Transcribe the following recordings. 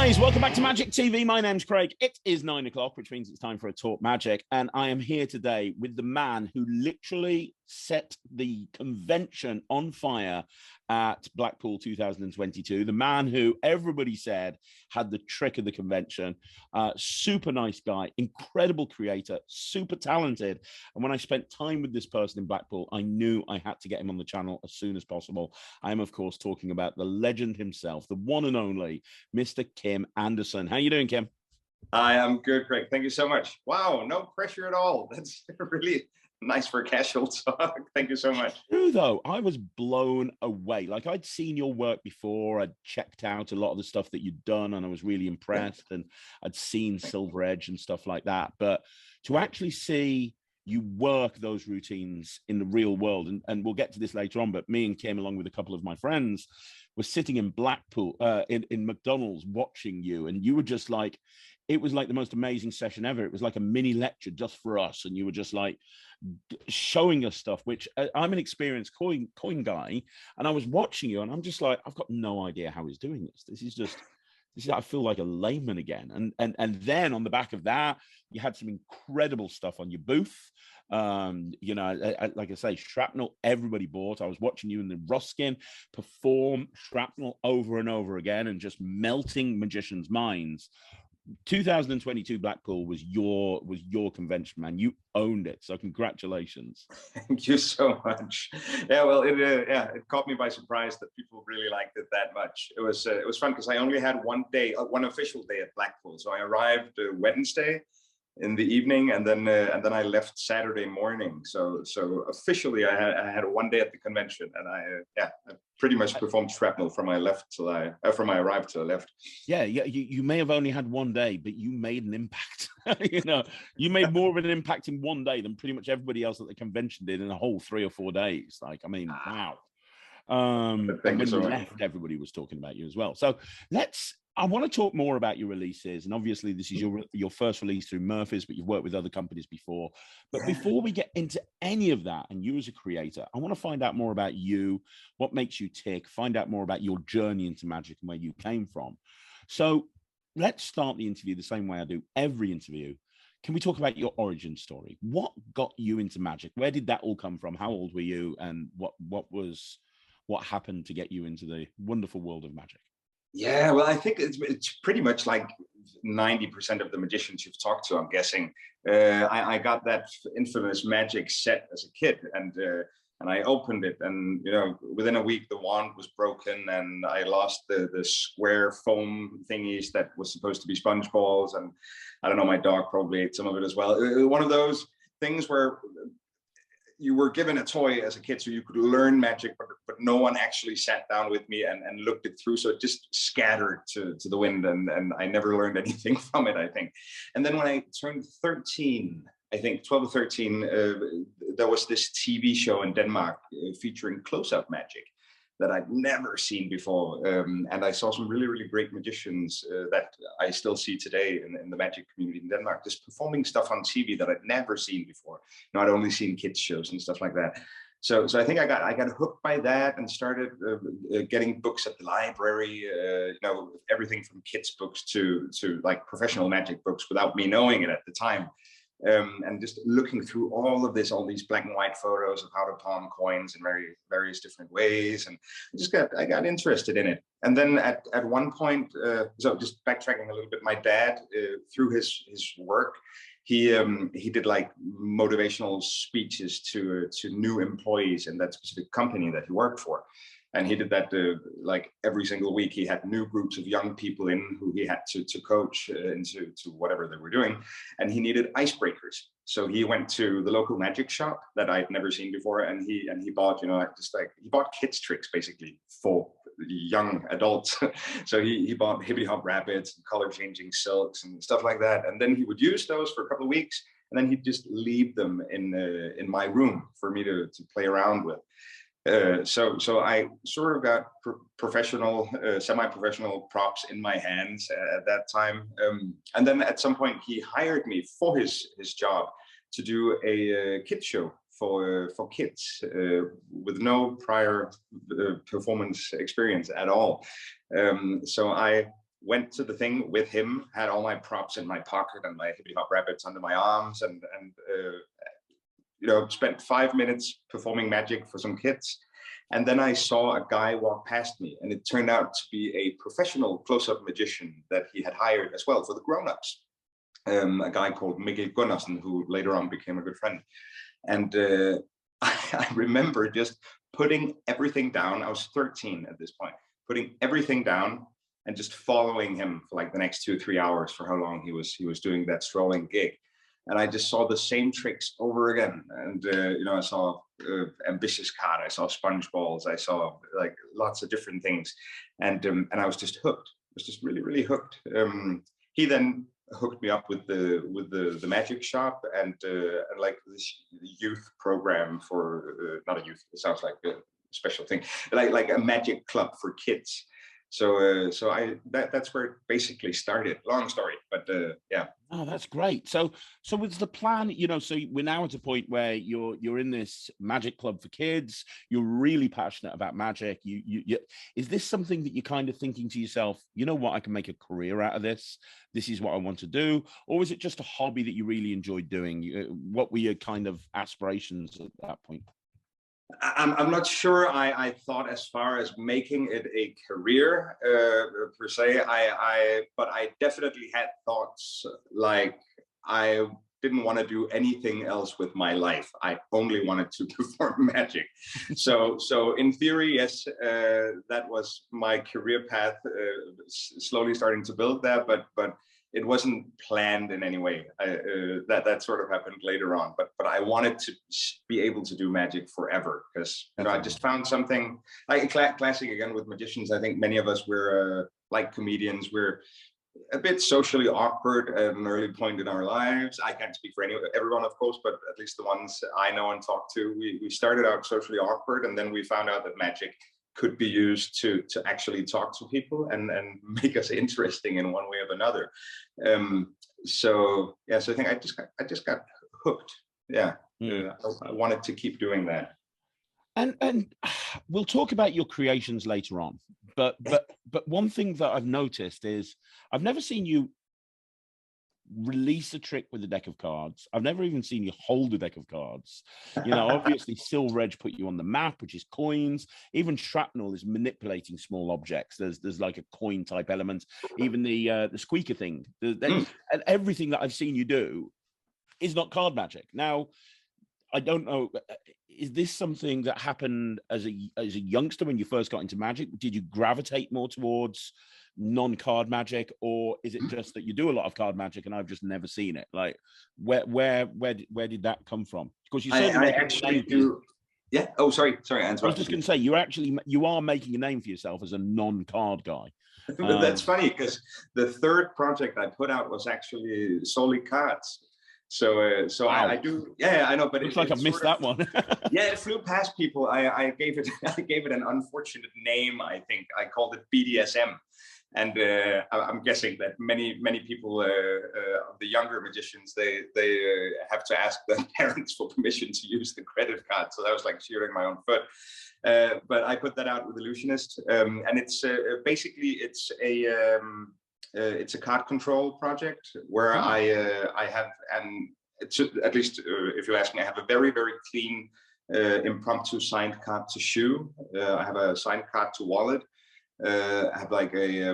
guys, welcome back to Magic TV. My name's Craig. It is 9 o'clock, which means it's time for a Talk Magic. And I am here today with the man who literally set the convention on fire at Blackpool 2022. The man who everybody said had the trick of the convention. Super nice guy, incredible creator, super talented. And when I spent time with this person in Blackpool, I knew I had to get him on the channel as soon as possible. I am, of course, talking about the legend himself, the one and only Mr. Kim Andersen. How you doing, Kim? I am good, Craig. Thank you so much. Wow, no pressure at all. That's really nice for casual talk. Thank you so much. True, though, I was blown away. Like, I'd seen your work before. I'd checked out a lot of the stuff that you'd done, and I was really impressed. And I'd seen Silver Edge and stuff like that. But to actually see you work those routines in the real world, and we'll get to this later on, but me and Kim, along with a couple of my friends, were sitting in Blackpool, in McDonald's watching you, and you were just like, it was like the most amazing session ever. It was like a mini lecture just for us, and you were just like showing us stuff, which I'm an experienced coin guy, and I was watching you, and I'm just like, I've got no idea how he's doing this. This is, I feel like a layman again. And then on the back of that, you had some incredible stuff on your booth. You know, like I say, Shrapnel, everybody bought. I was watching you and the Ruskin perform Shrapnel over and over again and just melting magicians' minds. 2022 Blackpool was your convention, man. You owned it, so congratulations. Thank you so much. Yeah, well, it caught me by surprise that people really liked it that much. It was fun because I only had one official day at Blackpool. So I arrived Wednesday in the evening, and then I left Saturday morning. So officially I had one day at the convention, and I pretty much performed Shrapnel from my arrival till I left. Yeah, you may have only had one day, but you made an impact. You know, you made more of an impact in one day than pretty much everybody else at the convention did in a whole 3 or 4 days. Like, I mean, wow. And when you left, everybody was talking about you as well. So I want to talk more about your releases, and obviously this is your first release through Murphy's, but you've worked with other companies before. But before we get into any of that, and you as a creator, I want to find out more about you, what makes you tick, find out more about your journey into magic and where you came from. So let's start the interview the same way I do every interview. Can we talk about your origin story? What got you into magic? Where did that all come from? How old were you, and what happened to get you into the wonderful world of magic? Yeah, well, I think it's pretty much like 90% of the magicians you've talked to, I'm guessing. I got that infamous magic set as a kid, and I opened it, and you know, within a week the wand was broken, and I lost the square foam thingies that was supposed to be sponge balls, and I don't know, my dog probably ate some of it as well. One of those things where you were given a toy as a kid so you could learn magic, but no one actually sat down with me and looked it through. So it just scattered to the wind, and I never learned anything from it, I think. And then when I turned 13, I think 12 or 13, there was this TV show in Denmark featuring close-up magic that I'd never seen before. And I saw some really, really great magicians that I still see today in the magic community in Denmark, just performing stuff on TV that I'd never seen before. You know, I'd only seen kids shows and stuff like that. So I think I got hooked by that and started getting books at the library, you know, everything from kids books to like professional magic books without me knowing it at the time. And just looking through all these black and white photos of how to palm coins in various different ways, and I got interested in it. And then at one point, so just backtracking a little bit, my dad, through his work, he did like motivational speeches to new employees in that specific company that he worked for. And he did that like every single week. He had new groups of young people in who he had to coach into whatever they were doing. And he needed icebreakers. So he went to the local magic shop that I'd never seen before. And he bought, you know, he bought kids tricks basically for young adults. So he bought hippity hop rabbits and color changing silks and stuff like that. And then he would use those for a couple of weeks. And then he'd just leave them in my room for me to play around with. So I sort of got professional, semi-professional props in my hands at that time. And then at some point he hired me for his job to do a kids show for kids with no prior performance experience at all. So I went to the thing with him, had all my props in my pocket and my hippity hop rabbits under my arms, and you know, spent 5 minutes performing magic for some kids. And then I saw a guy walk past me, and it turned out to be a professional close-up magician that he had hired as well for the grown-ups. A guy called Mikkel Gunnarsson, who later on became a good friend. And I remember just putting everything down. I was 13 at this point, putting everything down and just following him for like the next 2 or 3 hours for how long he was doing that strolling gig. And I just saw the same tricks over again. And, you know, I saw ambitious card, I saw sponge balls, I saw like lots of different things. And I was just hooked. I was just really, really hooked. He then hooked me up with the magic shop and like this youth program for, not a youth, it sounds like a special thing, like a magic club for kids. So that's where it basically started. Long story, but yeah. Oh, that's great. So was the plan, you know, so we're now at a point where you're in this magic club for kids. You're really passionate about magic. You is this something that you're kind of thinking to yourself, you know what, I can make a career out of this. This is what I want to do. Or was it just a hobby that you really enjoyed doing? What were your kind of aspirations at that point? I'm not sure I thought as far as making it a career per se. But I definitely had thoughts like I didn't want to do anything else with my life. I only wanted to perform magic. So in theory, yes, that was my career path. Slowly starting to build that, but it wasn't planned in any way. That sort of happened later on. But I wanted to be able to do magic forever, because you know, I just found something like classic again with magicians. I think many of us were like comedians. We're a bit socially awkward at an early point in our lives. I can't speak for everyone, of course, but at least the ones I know and talk to, we started out socially awkward, and then we found out that magic could be used to actually talk to people and make us interesting in one way or another. So yeah, so I think I just got hooked. Yeah, I wanted to keep doing that. And we'll talk about your creations later on, but one thing that I've noticed is I've never seen you release a trick with a deck of cards. I've never even seen you hold a deck of cards. You know, obviously Silver Edge put you on the map, which is coins. Even Shrapnel is manipulating small objects. There's like a coin type element. Even the Squeaker thing, and everything that I've seen you do is not card magic. Now, I don't know, is this something that happened as a youngster when you first got into magic? Did you gravitate more towards non-card magic, or is it just that you do a lot of card magic and I've just never seen it? Like, where did that come from? Because you said I actually do. Yeah. Oh, sorry. I was just going to say you are making a name for yourself as a non-card guy. But that's funny, because the third project I put out was actually solely cards. So wow. I do. Yeah, I know, but looks like I missed that one. Yeah, it flew past people. I gave it an unfortunate name. I think I called it BDSM. And I'm guessing that many people, the younger magicians, they have to ask their parents for permission to use the credit card. So that was like shooting my own foot. But I put that out with Ellusionist, and it's basically it's a card control project where I have, and it's, at least if you ask me, I have a very, very clean impromptu signed card to shoe. I have a signed card to wallet. I have like a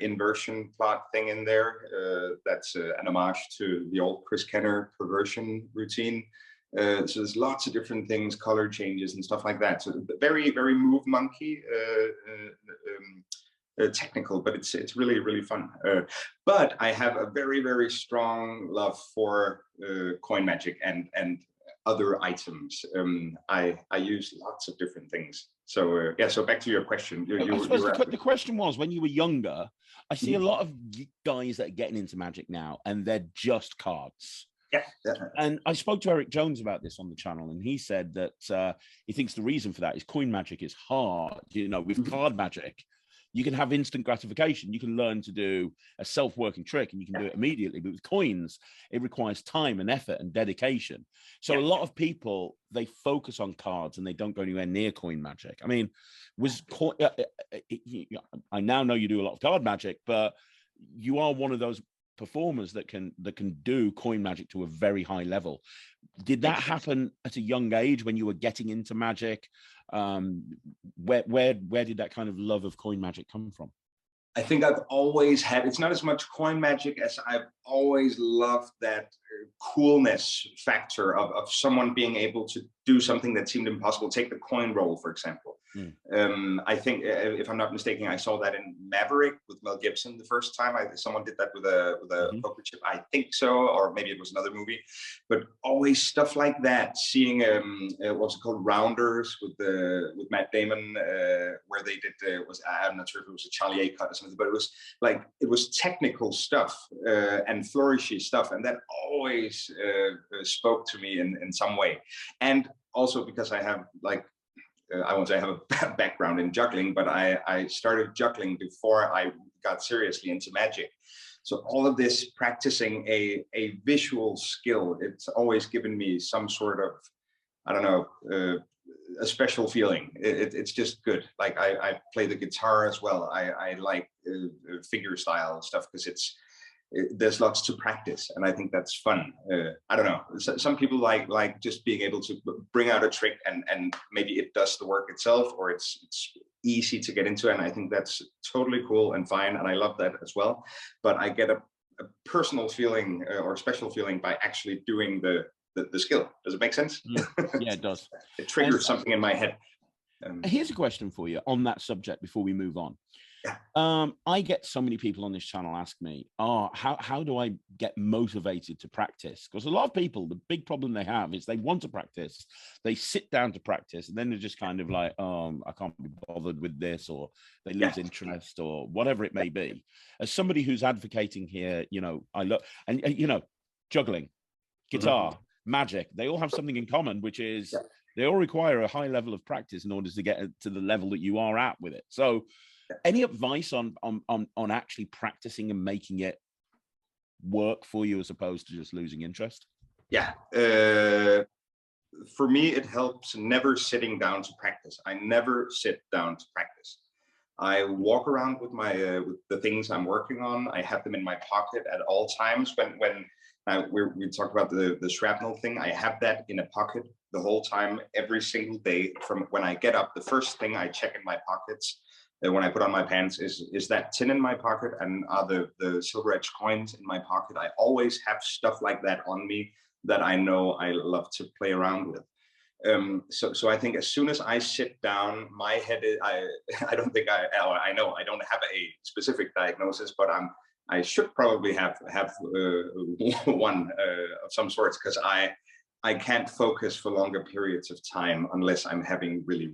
inversion plot thing in there. That's an homage to the old Chris Kenner perversion routine. So there's lots of different things, color changes and stuff like that. So very, very move monkey, technical, but it's really, really fun. But I have a very, very strong love for coin magic and other items. I use lots of different things. So yeah, so back to your question. The question was, when you were younger, I see a lot of guys that are getting into magic now, and they're just cards. Yeah. And I spoke to Eric Jones about this on the channel, and he said that he thinks the reason for that is coin magic is hard. You know, with card magic, you can have instant gratification. You can learn to do a self-working trick and you can do it immediately. But with coins, it requires time and effort and dedication. So a lot of people, they focus on cards and they don't go anywhere near coin magic. I mean, I now know you do a lot of card magic, but you are one of those performers that can do coin magic to a very high level. Did that happen at a young age when you were getting into magic? Where did that kind of love of coin magic come from? I think I've always had, it's not as much coin magic as I've always loved that coolness factor of someone being able to do something that seemed impossible. Take the coin roll, for example. I think, if I'm not mistaken, I saw that in Maverick with Mel Gibson the first time. Someone did that with a poker chip. I think so, or maybe it was another movie. But always stuff like that. Seeing what's it called, Rounders with Matt Damon, where they did I'm not sure if it was a Charlie A cut or something, but it was technical stuff and flourishy stuff, and that always spoke to me in some way. And also because I have I won't say I have a background in juggling, but I started juggling before I got seriously into magic. So all of this practicing a visual skill, it's always given me some sort of, I don't know, a special feeling. It's just good. Like I play the guitar as well. I like figure style stuff because there's lots to practice, and I think that's fun. I don't know. Some people like just being able to bring out a trick and maybe it does the work itself, or it's easy to get into, and I think that's totally cool and fine, and I love that as well. But I get a personal feeling or a special feeling by actually doing the skill. Does it make sense? Yeah, it does. It triggers something in my head. Here's a question for you on that subject before we move on. I get so many people on this channel ask me, how do I get motivated to practice? Because a lot of people, the big problem they have is they want to practice, they sit down to practice, and then they're just kind of like, I can't be bothered with this, or they lose interest, or whatever it may be. As somebody who's advocating here, I look, and juggling, guitar, magic, they all have something in common, which is they all require a high level of practice in order to get to the level that you are at with it. So any advice on actually practicing and making it work for you as opposed to just losing interest? Yeah. For me, it helps never sitting down to practice. I never sit down to practice. I walk around with with the things I'm working on. I have them in my pocket at all times. When we talked about the shrapnel thing, I have that in a pocket the whole time, every single day. From when I get up, the first thing I check in my pockets when I put on my pants is that tin in my pocket, and are the silver edge coins in my pocket. I always have stuff like that on me that I know I love to play around with. So I think as soon as I sit down, my head is, I don't think I know I don't have a specific diagnosis, but I should probably have one of some sorts, because I can't focus for longer periods of time unless I'm having really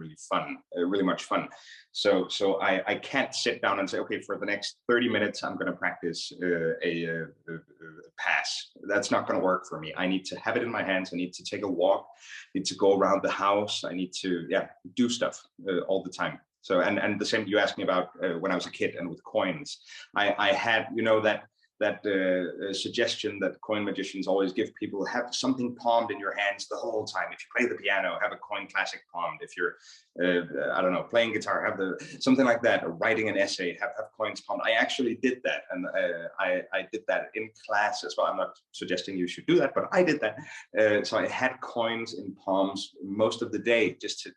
much fun. So I can't sit down and say, okay, for the next 30 minutes, I'm going to practice a pass. That's not going to work for me. I need to have it in my hands. I need to take a walk, I need to go around the house. I need to, do stuff all the time. So, and the same you asked me about when I was a kid and with coins. I had, that suggestion that coin magicians always give people: have something palmed in your hands the whole time. If you play the piano, have a coin classic palmed. If you're, I don't know, playing guitar, have something like that, or writing an essay, have coins palmed. I actually did that, and I did that in class as well. I'm not suggesting you should do that, but I did that. So I had coins in palms most of the day, just to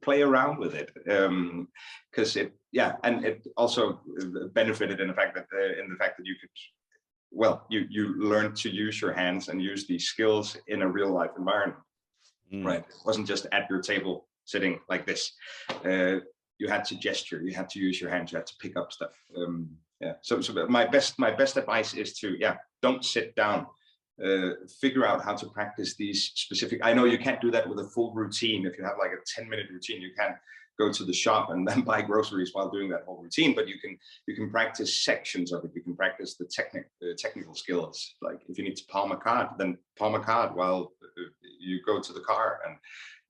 play around with it, because and it also benefited in the fact that you could, you learned to use your hands and use these skills in a real life environment. Right? It wasn't just at your table sitting like this. You had to gesture, you had to use your hands, you had to pick up stuff. So my best advice is to don't sit down. Figure out how to practice these specific. I know you can't do that with a full routine. If you have like a 10-minute routine, you can't go to the shop and then buy groceries while doing that whole routine. But you can practice sections of it. You can practice the technical skills. Like if you need to palm a card, then palm a card while you go to the car.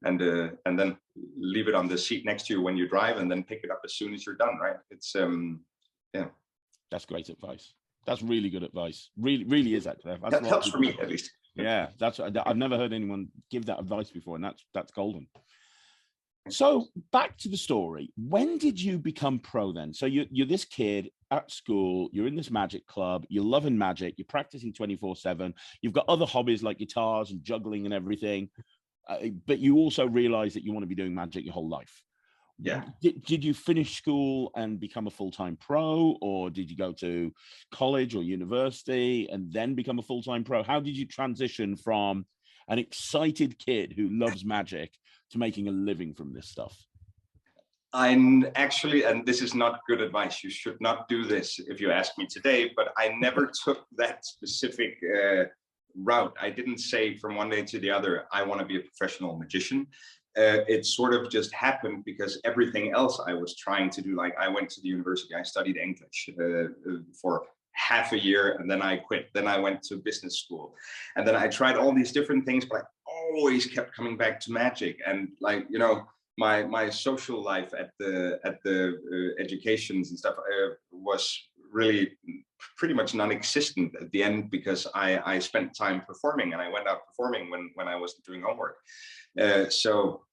and then leave it on the seat next to you when you drive, and then pick it up as soon as you're done. Right? It's yeah. That's great advice. That's really good advice. Really is actually. That helps for me at least. Yeah, I've never heard anyone give that advice before, and that's golden. So back to the story. When did you become pro then? So you're this kid at school, you're in this magic club, you're loving magic, you're practicing 24/7. You've got other hobbies like guitars and juggling and everything, but you also realize that you want to be doing magic your whole life. Yeah. Did you finish school and become a full-time pro, or did you go to college or university and then become a full-time pro? How did you transition from an excited kid who loves magic to making a living from this stuff? I'm actually, and this is not good advice, you should not do this if you ask me today, but I never took that specific route. I didn't say from one day to the other, I want to be a professional magician. It sort of just happened because everything else I was trying to do, like I went to the university, I studied English for half a year, and then I quit. Then I went to business school, and then I tried all these different things, but I always kept coming back to magic. And like, you know, my social life at the educations and stuff was really pretty much non-existent at the end, because I spent time performing, and I went out performing when I wasn't doing homework. So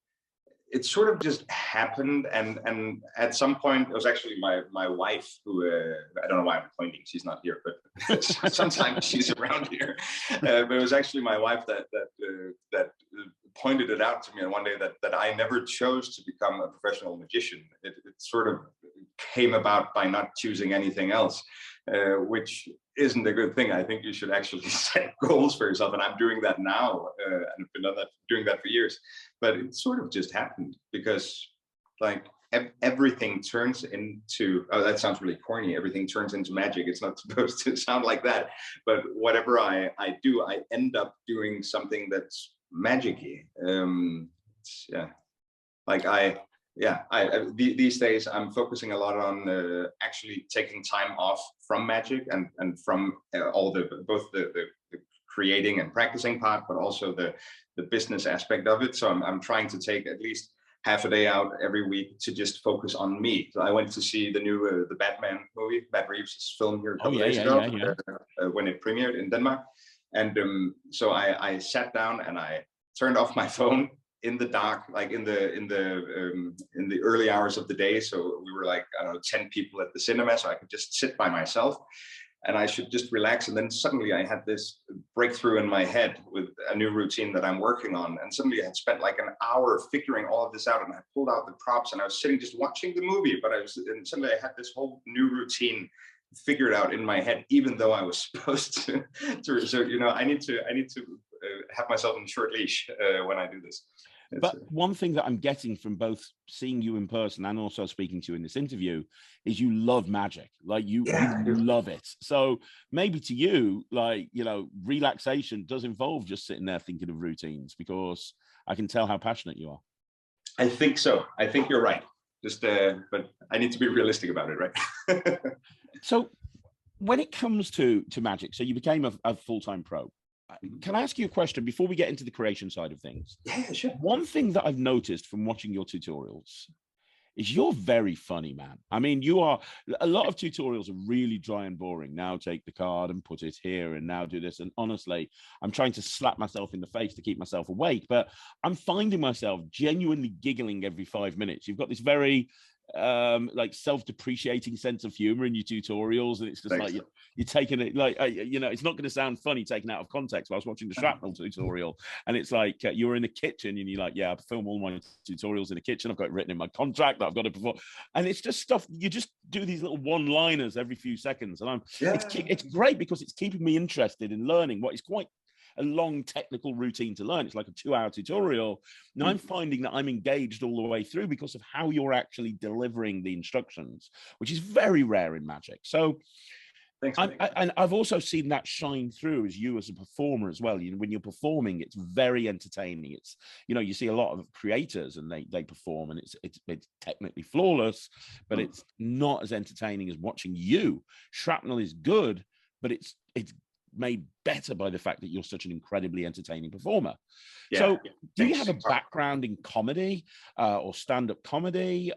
it sort of just happened, and at some point it was actually my wife who I don't know why I'm pointing, she's not here, but sometimes she's around here. But it was actually my wife that pointed it out to me, and one day that I never chose to become a professional magician. It sort of came about by not choosing anything else, which isn't a good thing. I think you should actually set goals for yourself, and I'm doing that now, and I've been doing that for years. But it sort of just happened because, like, everything turns into, oh, that sounds really corny, everything turns into magic. It's not supposed to sound like that, but whatever I do, I end up doing something that's magic-y. Yeah, like these days I'm focusing a lot on actually taking time off from magic and from all both the creating and practicing part, but also the business aspect of it. So I'm trying to take at least half a day out every week to just focus on me. So I went to see the new the Batman movie, Matt Reeves' film here a couple days ago, when it premiered in Denmark. And so I sat down and I turned off my phone in the dark, like in the early hours of the day. So we were like, I don't know, 10 people at the cinema, so I could just sit by myself and I should just relax. And then suddenly I had this breakthrough in my head with a new routine that I'm working on. And suddenly I had spent like an hour figuring all of this out, and I pulled out the props and I was sitting just watching the movie, and suddenly I had this whole new routine figured out in my head, even though I was supposed to. So, you know, I need to have myself on short leash when I do this. But one thing that I'm getting from both seeing you in person and also speaking to you in this interview is you love magic. Like you love it. So maybe to you, like, you know, relaxation does involve just sitting there thinking of routines, because I can tell how passionate you are. I think so. I think you're right. Just, but I need to be realistic about it, right? So when it comes to magic, so you became a full-time pro. Can I ask you a question before we get into the creation side of things? Yeah, sure. One thing that I've noticed from watching your tutorials is you're very funny, man. I mean, a lot of tutorials are really dry and boring. Now take the card and put it here, and now do this. And honestly, I'm trying to slap myself in the face to keep myself awake, but I'm finding myself genuinely giggling every 5 minutes. You've got this very like self-depreciating sense of humor in your tutorials, and it's just like you're taking it like you know, it's not going to sound funny taken out of context. I was watching the Shrapnel tutorial, and it's like you were in the kitchen and you're like, yeah, I film all my tutorials in the kitchen, I've got it written in my contract that I've got to perform, and it's just stuff you just do, these little one-liners every few seconds, and it's great because it's keeping me interested in learning what is quite a long technical routine to learn. It's like a 2-hour tutorial. Now I'm finding that I'm engaged all the way through because of how you're actually delivering the instructions, which is very rare in magic. So thanks, and I've also seen that shine through as you as a performer as well. You know, when you're performing, it's very entertaining. It's, you know, you see a lot of creators and they perform and it's technically flawless, but it's not as entertaining as watching you. Shrapnel is good, but it's made better by the fact that you're such an incredibly entertaining performer. Yeah. So do you Thanks. have a background in comedy or stand-up comedy?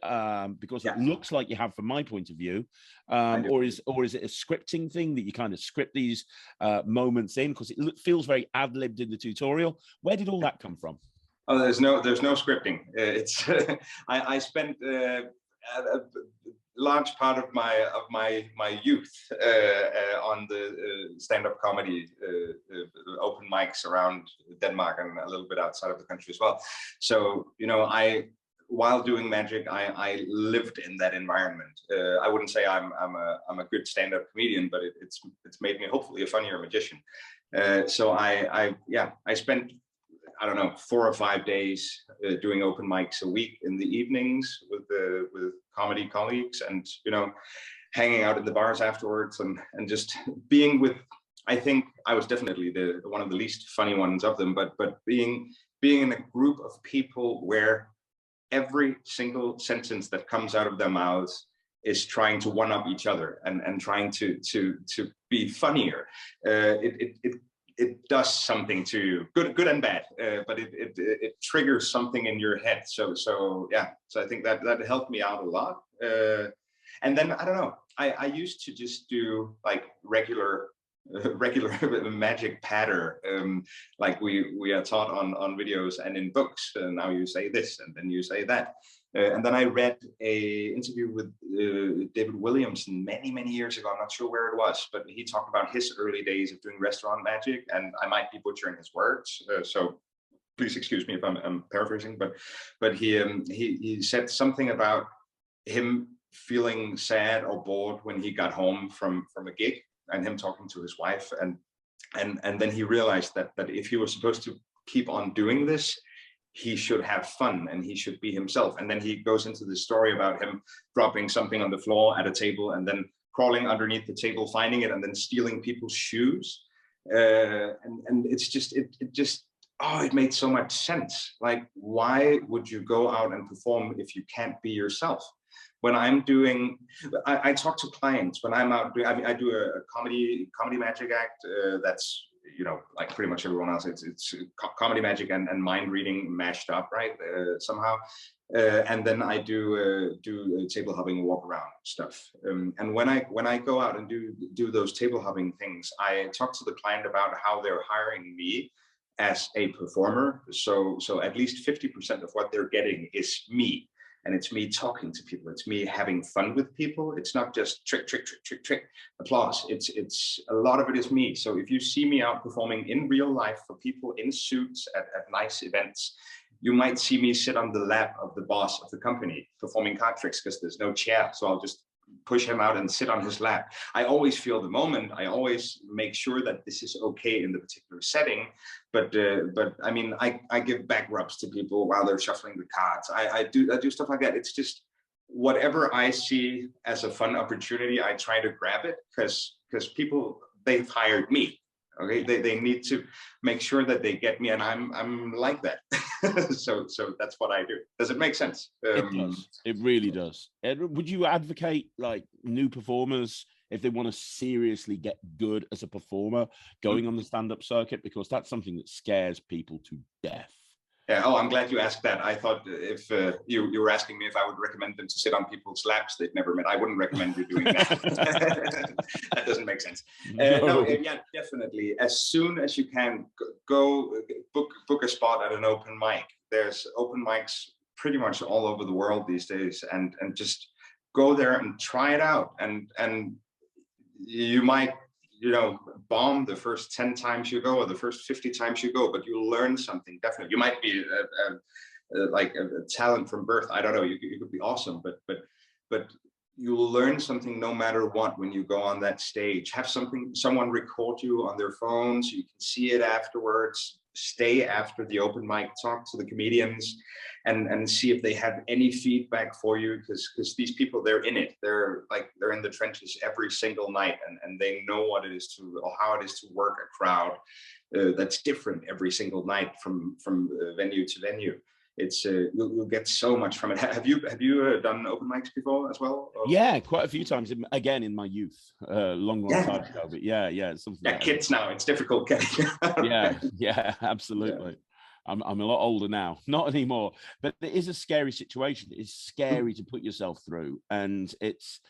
Because it looks like you have, from my point of view, or is it a scripting thing that you kind of script these moments in? Because it feels very ad-libbed in the tutorial. Where did all that come from? Oh, there's no scripting. It's I spent a large part of my youth on the stand-up comedy open mics around Denmark and a little bit outside of the country as well. So, you know, while doing magic, I lived in that environment. I wouldn't say I'm a good stand-up comedian, but it's made me hopefully a funnier magician. So I spent, I don't know, 4 or 5 days doing open mics a week in the evenings with comedy colleagues, and, you know, hanging out in the bars afterwards, and just being with, I think I was definitely one of the least funny ones of them, but being in a group of people where every single sentence that comes out of their mouths is trying to one up each other and trying to be funnier. It does something to you, good and bad, but it triggers something in your head. So I think that helped me out a lot. And then, I don't know, I used to just do like regular magic patter, like we are taught on videos and in books. And now you say this and then you say that. And then I read a interview with David Williamson many years ago. I'm not sure where it was, but he talked about his early days of doing restaurant magic, and I might be butchering his words, so please excuse me if I'm paraphrasing. But he said something about him feeling sad or bored when he got home from a gig, and him talking to his wife, and then he realized that if he was supposed to keep on doing this, he should have fun and he should be himself. And then he goes into the story about him dropping something on the floor at a table and then crawling underneath the table, finding it, and then stealing people's shoes. And it's just, it made so much sense. Like, why would you go out and perform if you can't be yourself? When I'm doing, I talk to clients when I'm out doing, I do a comedy magic act that's, you know, like pretty much everyone else, it's comedy magic and mind reading mashed up, right? Somehow. And then I do table hopping, walk around stuff. And when I go out and do those table hopping things, I talk to the client about how they're hiring me as a performer. So at least 50% of what they're getting is me. And it's me talking to people. It's me having fun with people. It's not just trick, applause. It's a lot of it is me. So if you see me out performing in real life for people in suits at nice events, you might see me sit on the lap of the boss of the company performing card tricks because there's no chair. So I'll just push him out and sit on his lap. I always feel the moment. I always make sure that this is okay in the particular setting. But I mean, I give back rubs to people while they're shuffling the cards. I do stuff like that. It's just whatever I see as a fun opportunity, I try to grab it because people, they've hired me. Okay, they need to make sure that they get me, and I'm like that. so that's what I do. Does it make sense? It does. It really does. Would you advocate, like, new performers, if they want to seriously get good as a performer, going on the stand-up circuit? Because that's something that scares people to death. Yeah. Oh, I'm glad you asked that. I thought if you were asking me if I would recommend them to sit on people's laps they've never met, I wouldn't recommend you doing that. That doesn't make sense. No, yeah, definitely. As soon as you can, go book a spot at an open mic. There's open mics pretty much all over the world these days, and just go there and try it out. And you might, you know, bomb the first 10 times you go or the first 50 times you go, but you'll learn something. Definitely. You might be like a talent from birth. I don't know. You could be awesome, but you'll learn something no matter what when you go on that stage. Have someone record you on their phone so you can see it afterwards. Stay after the open mic, talk to the comedians, and see if they have any feedback for you, because these people, they're in it. They're in the trenches every single night, and they know what it is or how it is to work a crowd that's different every single night from venue to venue. it's you'll get so much from it. Have you done open mics before as well? Or? Yeah, quite a few times. Again, in my youth, long time ago. But yeah, it's something. Yeah, kids now, it's difficult getting. yeah, absolutely. Yeah. I'm a lot older now, not anymore. But it is a scary situation. It's scary to put yourself through, and it's,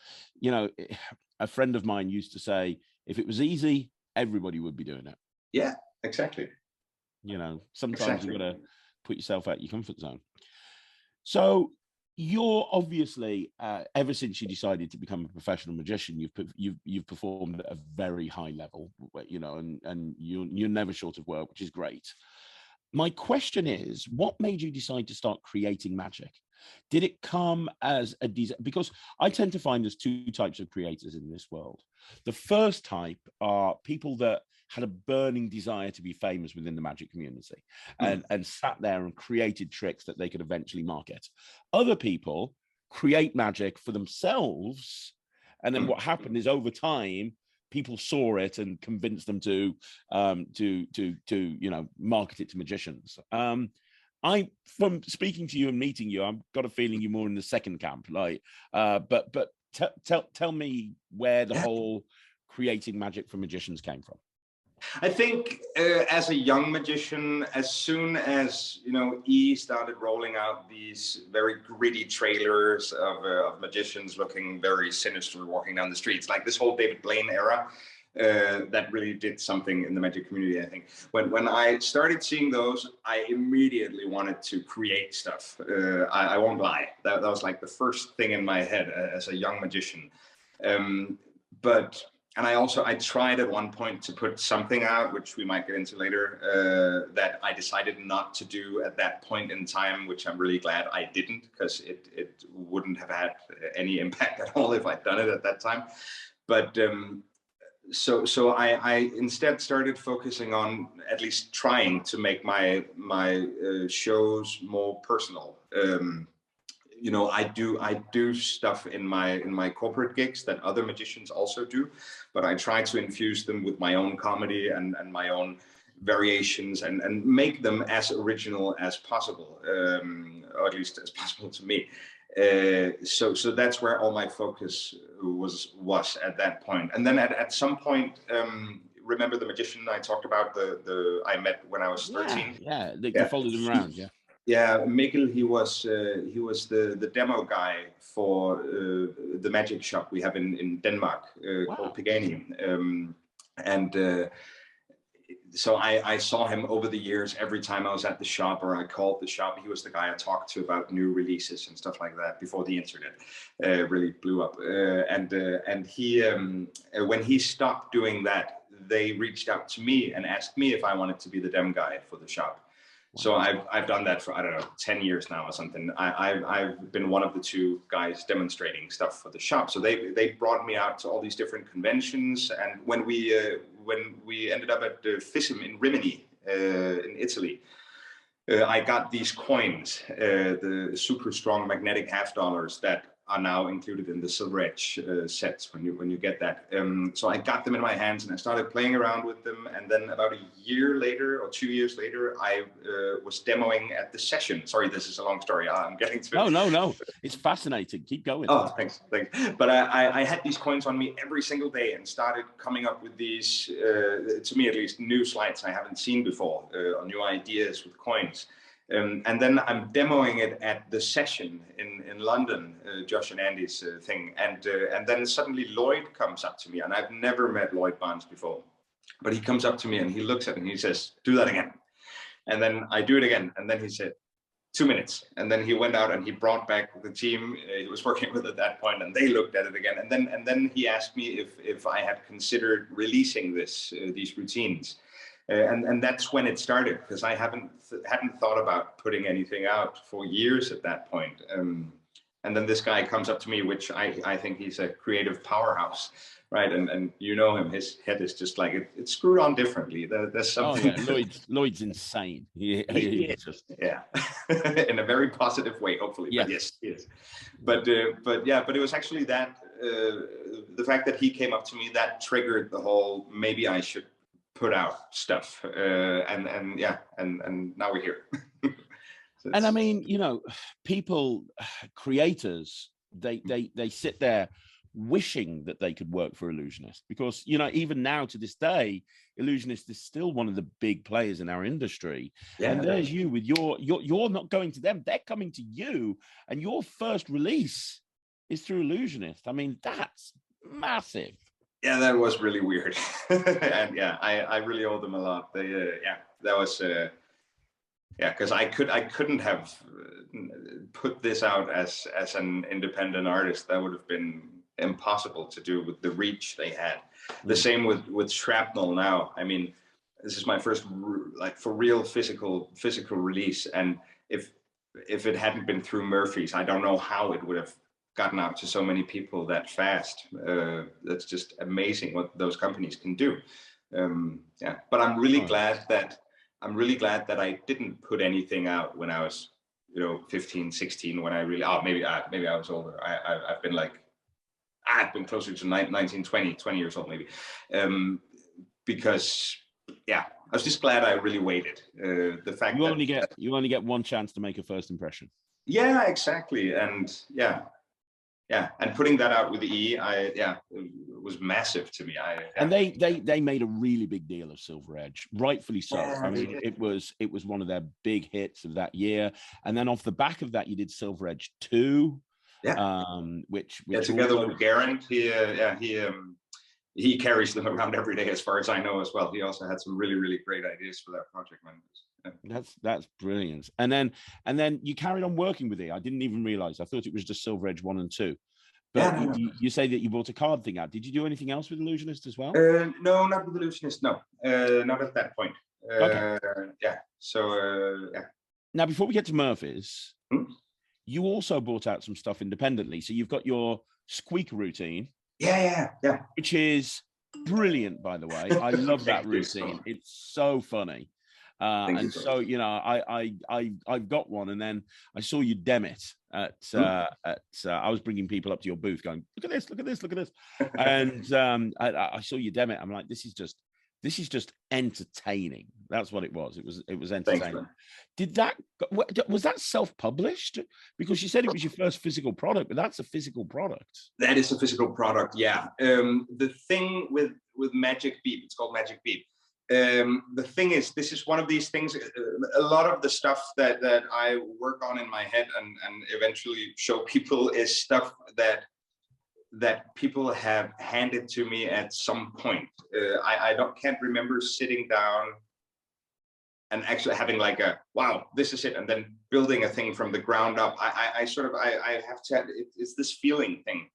a friend of mine used to say, if it was easy, everybody would be doing it. Yeah, exactly. Sometimes you've got to put yourself out your comfort zone. So you're obviously, ever since you decided to become a professional magician, you've performed at a very high level, and you're never short of work, which is great. My question is, what made you decide to start creating magic? Did it come as a desire? Because I tend to find there's two types of creators in this world. The first type are people that had a burning desire to be famous within the magic community and sat there and created tricks that they could eventually market. Other people create magic for themselves. And then what happened is, over time, people saw it and convinced them to market it to magicians. From speaking to you and meeting you, I've got a feeling you're more in the second camp. But tell me where the whole creating magic for magicians came from. I think as a young magician, as soon as E started rolling out these very gritty trailers of magicians looking very sinister walking down the streets, like this whole David Blaine era, that really did something in the magic community. I think when I started seeing those, I immediately wanted to create stuff. I won't lie, that was like the first thing in my head as a young magician. And I tried at one point to put something out, which we might get into later, that I decided not to do at that point in time, which I'm really glad I didn't, because it wouldn't have had any impact at all if I'd done it at that time. But so I instead started focusing on at least trying to make my shows more personal. I do stuff in my corporate gigs that other magicians also do, but I try to infuse them with my own comedy and my own variations and make them as original as possible, or at least as possible to me. So that's where all my focus was at that point. And then at some point, remember the magician I talked about, I met when I was 13? Yeah, they followed him around, yeah. Yeah, Mikkel, he was the demo guy for the magic shop we have in Denmark called Pagani. So I saw him over the years. Every time I was at the shop or I called the shop, he was the guy I talked to about new releases and stuff like that before the internet really blew up. And he, when he stopped doing that, they reached out to me and asked me if I wanted to be the dem guy for the shop. So I've done that for, I don't know, 10 years now or something. I've been one of the two guys demonstrating stuff for the shop. So they brought me out to all these different conventions. And when we ended up at FISM in Rimini in Italy, I got these coins, the super strong magnetic $50 that are now included in the Silver Edge sets when you get that. So I got them in my hands and I started playing around with them. And then about a year later or 2 years later, I was demoing at the session. Sorry, this is a long story. I'm getting to it. No. It's fascinating. Keep going. Oh, thanks. But I had these coins on me every single day and started coming up with these, to me at least, new slides I haven't seen before, or new ideas with coins. And then I'm demoing it at the session in London, Josh and Andy's thing. And then suddenly Lloyd comes up to me, and I've never met Lloyd Barnes before. But he comes up to me and he looks at it and he says, "Do that again." And then I do it again. And then he said, 2 minutes. And then he went out and he brought back the team he was working with at that point, and they looked at it again. And then he asked me if I had considered releasing these routines. And that's when it started, because I hadn't thought about putting anything out for years at that point. And then this guy comes up to me, which I think he's a creative powerhouse, right? And you know him, his head is just like, it's screwed on differently. There's something. Oh, yeah. Lloyd's insane. He just... Yeah, in a very positive way, hopefully. Yeah. But yes, he is. But it was actually that, the fact that he came up to me, that triggered the whole, maybe I should put out stuff, and now we're here. So And I mean, you know, people, creators, they sit there wishing that they could work for Ellusionist, because, you know, even now to this day, Ellusionist is still one of the big players in our industry. yeah, And there's you with you're not going to them, they're coming to you, and your first release is through Ellusionist. I mean, that's massive. yeah, that was really weird. And yeah, I really owe them a lot. They yeah, that was yeah, because I couldn't have put this out as an independent artist. That would have been impossible to do with the reach they had. The same with Shrapnel now. I mean, this is my first like for real physical release, and if it hadn't been through Murphy's, I don't know how it would have gotten out to so many people that fast. That's just amazing what those companies can do. Yeah, but I'm really glad that I didn't put anything out when I was, you know, 15, 16, when I really, maybe I was older. I've been like, I've been closer to 19, 20 years old maybe. Because yeah, I was just glad I really waited. The fact you only get one chance to make a first impression. Yeah, exactly. And yeah, and putting that out with the it was massive to me. And they made a really big deal of Silver Edge, rightfully so. Yeah, I mean, it was one of their big hits of that year. And then off the back of that, you did Silver Edge 2. Yeah. Which together with Garant, he carries them around every day, as far as I know, as well. He also had some really, really great ideas for that project, man. Yeah. That's brilliant. And then you carried on working with it. I didn't even realize. I thought it was just Silver Edge 1 and 2. But yeah, no. you say that you bought a card thing out. Did you do anything else with Ellusionist as well? No, not with Ellusionist. No, not at that point. Okay. Yeah. So yeah. Now, before we get to Murphy's, you also brought out some stuff independently. So you've got your Squeaker routine. Yeah. Which is brilliant, by the way. I love that routine. It's so funny. And so, you know, I've got one, and then I saw you dem it at I was bringing people up to your booth going, look at this. And I saw you dem it. I'm like, this is just entertaining. That's what it was. It was entertaining. Was that self-published? Because you said it was your first physical product, but that's a physical product. That is a physical product, yeah. The thing with Magic Beep, it's called Magic Beep. The thing is, this is one of these things, a lot of the stuff that I work on in my head and eventually show people is stuff that people have handed to me at some point. I can't remember sitting down and actually having like a, wow, this is it, and then building a thing from the ground up. I have to, it's this feeling thing.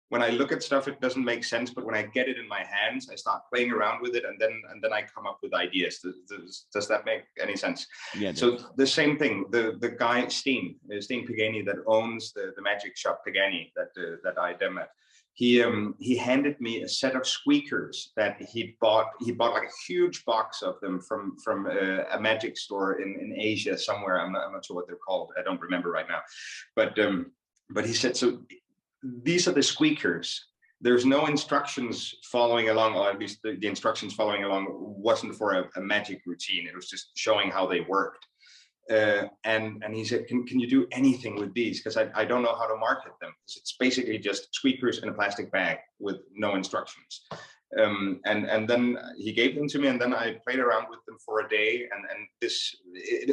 When I look at stuff, it doesn't make sense, but when I get it in my hands, I start playing around with it, and then I come up with ideas. Does that make any sense? Yeah. So the same thing. The guy Steen Pagani, that owns the magic shop Pagani that I dem at, he handed me a set of Squeakers that he bought. He bought like a huge box of them from a magic store in Asia somewhere. I'm not sure what they're called. I don't remember right now, but he said, so these are the Squeakers. There's no instructions following along, or at least the instructions following along wasn't for a magic routine. It was just showing how they worked. And he said, can you do anything with these? Because I don't know how to market them. Because it's basically just Squeakers in a plastic bag with no instructions. And then he gave them to me, and then I played around with them for a day. And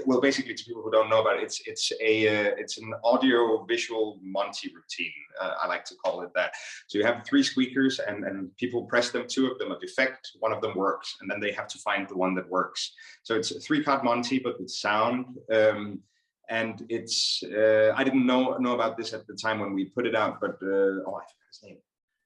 well, basically, to people who don't know about it, it's an audio visual Monty routine. I like to call it that. So you have 3 Squeakers, and people press them. 2 of them are defect, 1 of them works, and then they have to find the one that works. So it's a 3-card Monty, but with sound. And it's I didn't know about this at the time when we put it out, but I forgot his name.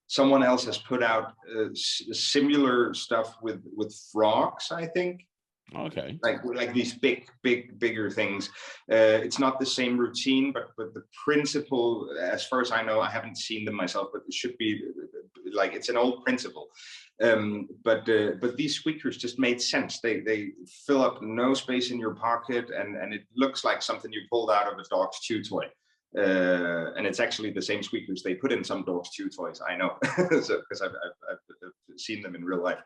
Someone else has put out similar stuff with frogs, I think. Okay. Like these bigger things. It's not the same routine, but the principle, as far as I know, I haven't seen them myself, but it should be like, it's an old principle. But these Squeakers just made sense. They fill up no space in your pocket, and it looks like something you pulled out of a dog's chew toy. And it's actually the same Squeakers they put in some dogs' chew toys. I know, so because I've seen them in real life.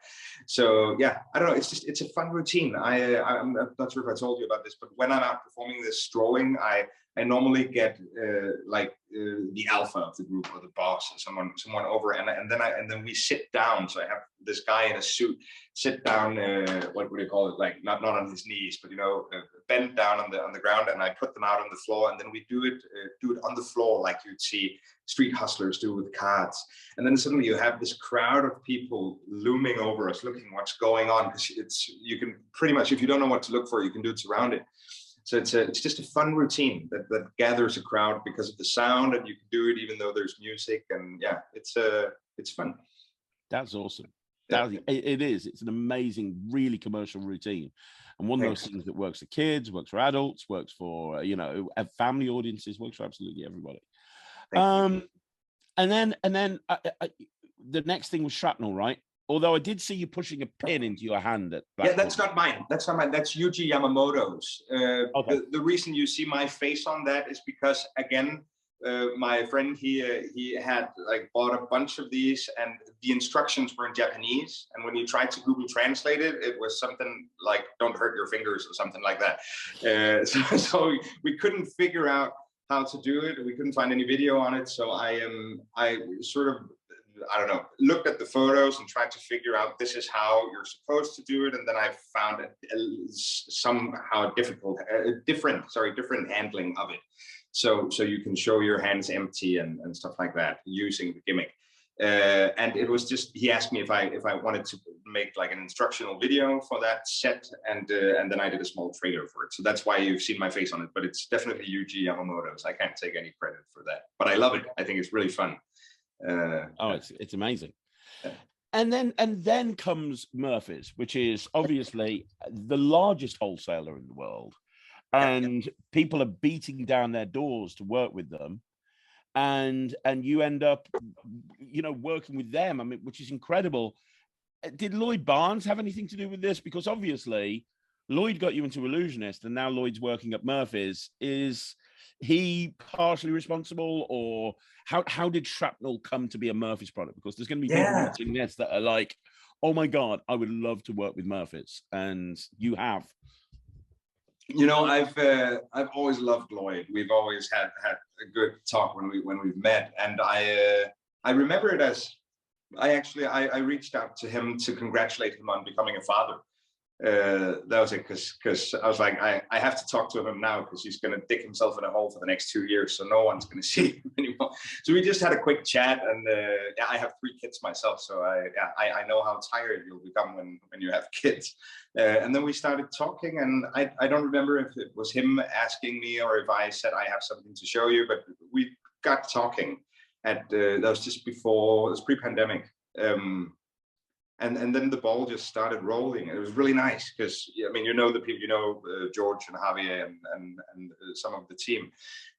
So yeah, I don't know. It's a fun routine. I'm not sure if I told you about this, but when I'm out performing this strolling, I normally get the alpha of the group or the boss or someone over, and then we sit down. So I have this guy in a suit sit down. What would you call it? Like not on his knees, but bend down on the ground, and I put them out on the floor, and then we do it on the floor like you'd see street hustlers do with cards. And then suddenly you have this crowd of people looming over us, looking what's going on, because you can pretty much, if you don't know what to look for, you can do it surrounded. So it's just a fun routine that gathers a crowd because of the sound, and you can do it even though there's music, and yeah, it's fun. That's awesome. It is. It's an amazing, really commercial routine, and one of those things that works for kids, works for adults, works for family audiences, works for absolutely everybody. And then the next thing was Shrapnel, right? Although I did see you pushing a pin into your hand at Blackpool. Yeah, that's not mine. That's not mine. That's Yuji Yamamoto's. Okay. The reason you see my face on that is because, again, my friend he had bought a bunch of these, and the instructions were in Japanese. And when you tried to Google Translate it, it was something like "don't hurt your fingers" or something like that. So we couldn't figure out how to do it. We couldn't find any video on it. So I sort of, I don't know, looked at the photos and tried to figure out this is how you're supposed to do it, and then I found it somehow different handling of it. So you can show your hands empty and stuff like that using the gimmick. And it was just, he asked me if I wanted to make like an instructional video for that set, and then I did a small trailer for it. So that's why you've seen my face on it. But it's definitely Yuji Yamamoto's. I can't take any credit for that, but I love it. I think it's really fun. It's amazing. And then comes Murphy's, which is obviously the largest wholesaler in the world, and people are beating down their doors to work with them, and you end up working with them. I mean, which is incredible. Did Lloyd Barnes have anything to do with this? Because obviously Lloyd got you into Illusionist, and now Lloyd's working at Murphy's. Is he partially responsible, or how did Shrapnel come to be a Murphy's product? Because there's going to be people watching this that are like, oh my God, I would love to work with Murphy's, and you have. I've always loved Lloyd. We've always had a good talk when we've met, and I remember it as I reached out to him to congratulate him on becoming a father. That was it, because I was like, I have to talk to him now, because he's going to dig himself in a hole for the next 2 years, so no one's going to see him anymore. So we just had a quick chat, and I have 3 kids myself, so I know how tired you'll become when you have kids. And then we started talking, and I don't remember if it was him asking me or if I said I have something to show you, but we got talking that was just before, it was pre-pandemic. And then the ball just started rolling. It was really nice because, I mean, the people, George and Javier and some of the team.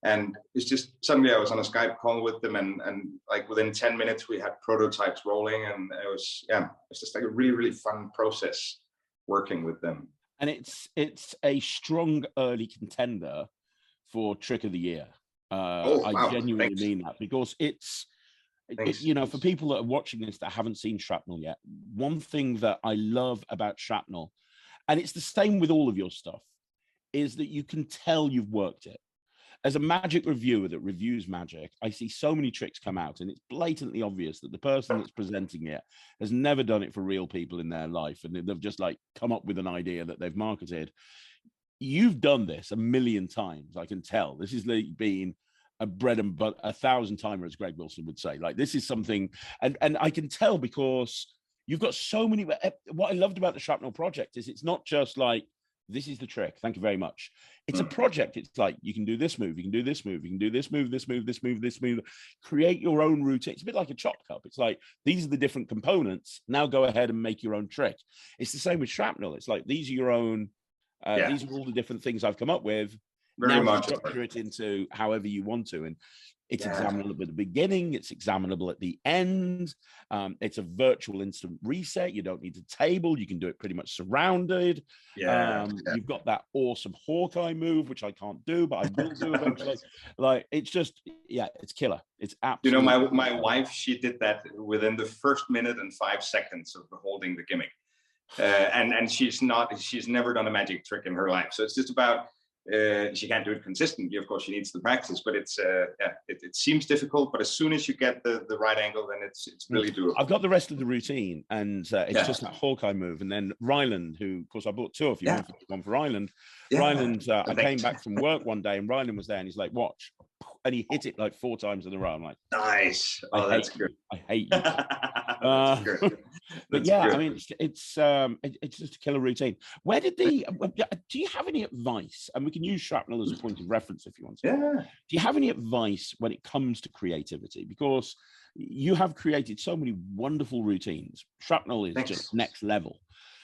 And it's just, suddenly I was on a Skype call with them, and like within 10 minutes we had prototypes rolling, and it's just like a really, really fun process working with them. And it's a strong early contender for Trick of the Year. I genuinely mean that, because it's, for people that are watching this that haven't seen Shrapnel yet, one thing that I love about Shrapnel, and it's the same with all of your stuff, is that you can tell you've worked it. As a magic reviewer that reviews magic, I see so many tricks come out, and it's blatantly obvious that the person that's presenting it has never done it for real people in their life, and they've just like come up with an idea that they've marketed. You've done this a million times. I can tell this has been a bread and butter, 1,000-timer, as Greg Wilson would say. Like, this is something, and I can tell because you've got so many. What I loved about the Shrapnel project is it's not just like, this is the trick, thank you very much. It's a project. It's like, you can do this move, you can do this move, you can do this move, this move, this move, this move. Create your own routine. It's a bit like a chop cup. It's like, these are the different components. Now go ahead and make your own trick. It's the same with Shrapnel. It's like, these are your own. These are all the different things I've come up with. Very now much structure it into however you want to. And It's Yeah. examinable at the beginning. It's examinable at the end. It's a virtual instant reset. You don't need a table. You can do it pretty much surrounded. Yeah. You've got that awesome Hawkeye move, which I can't do, but I will do eventually. Like, it's just, yeah, it's killer. It's You know, absolutely. my wife, she did that within the first minute and 5 seconds of holding the gimmick. And she's never done a magic trick in her life. So it's just about, she can't do it consistently. Of course, she needs the practice, but it's it seems difficult. But as soon as you get the right angle, then it's really doable. I've got the rest of the routine, and it's just that Hawkeye move. And then Ryland, who, of course, I bought two of you, one for Ryland. Ryland, I came back from work one day, and Ryland was there, and he's like, "Watch," and he hit it like 4 times in a row. I'm like, nice. Oh, that's good. I hate you. But yeah, I mean, it's just a killer routine. Where did do you have any advice? And we can use Shrapnel as a point of reference if you want to. Yeah. Do you have any advice when it comes to creativity? Because you have created so many wonderful routines. Shrapnel is just next level.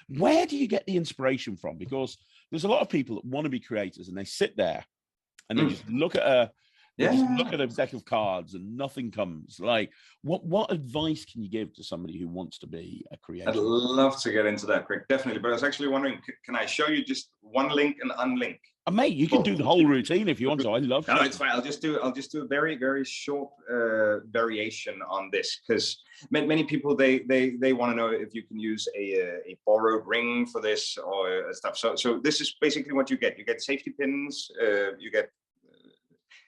Where do you get the inspiration from? Because there's a lot of people that want to be creators, and they sit there and they just look at a deck of cards and nothing comes. Like, what advice can you give to somebody who wants to be a creator? I'd love to get into that, Craig, definitely. But I was actually wondering, can I show you just one link and unlink? Mate, you can do the whole routine if you want to. I love it. No, it's fine. I'll just do a very, very short variation on this, because many people they want to know if you can use a borrowed ring for this or stuff. So this is basically what you get. You get safety pins. You get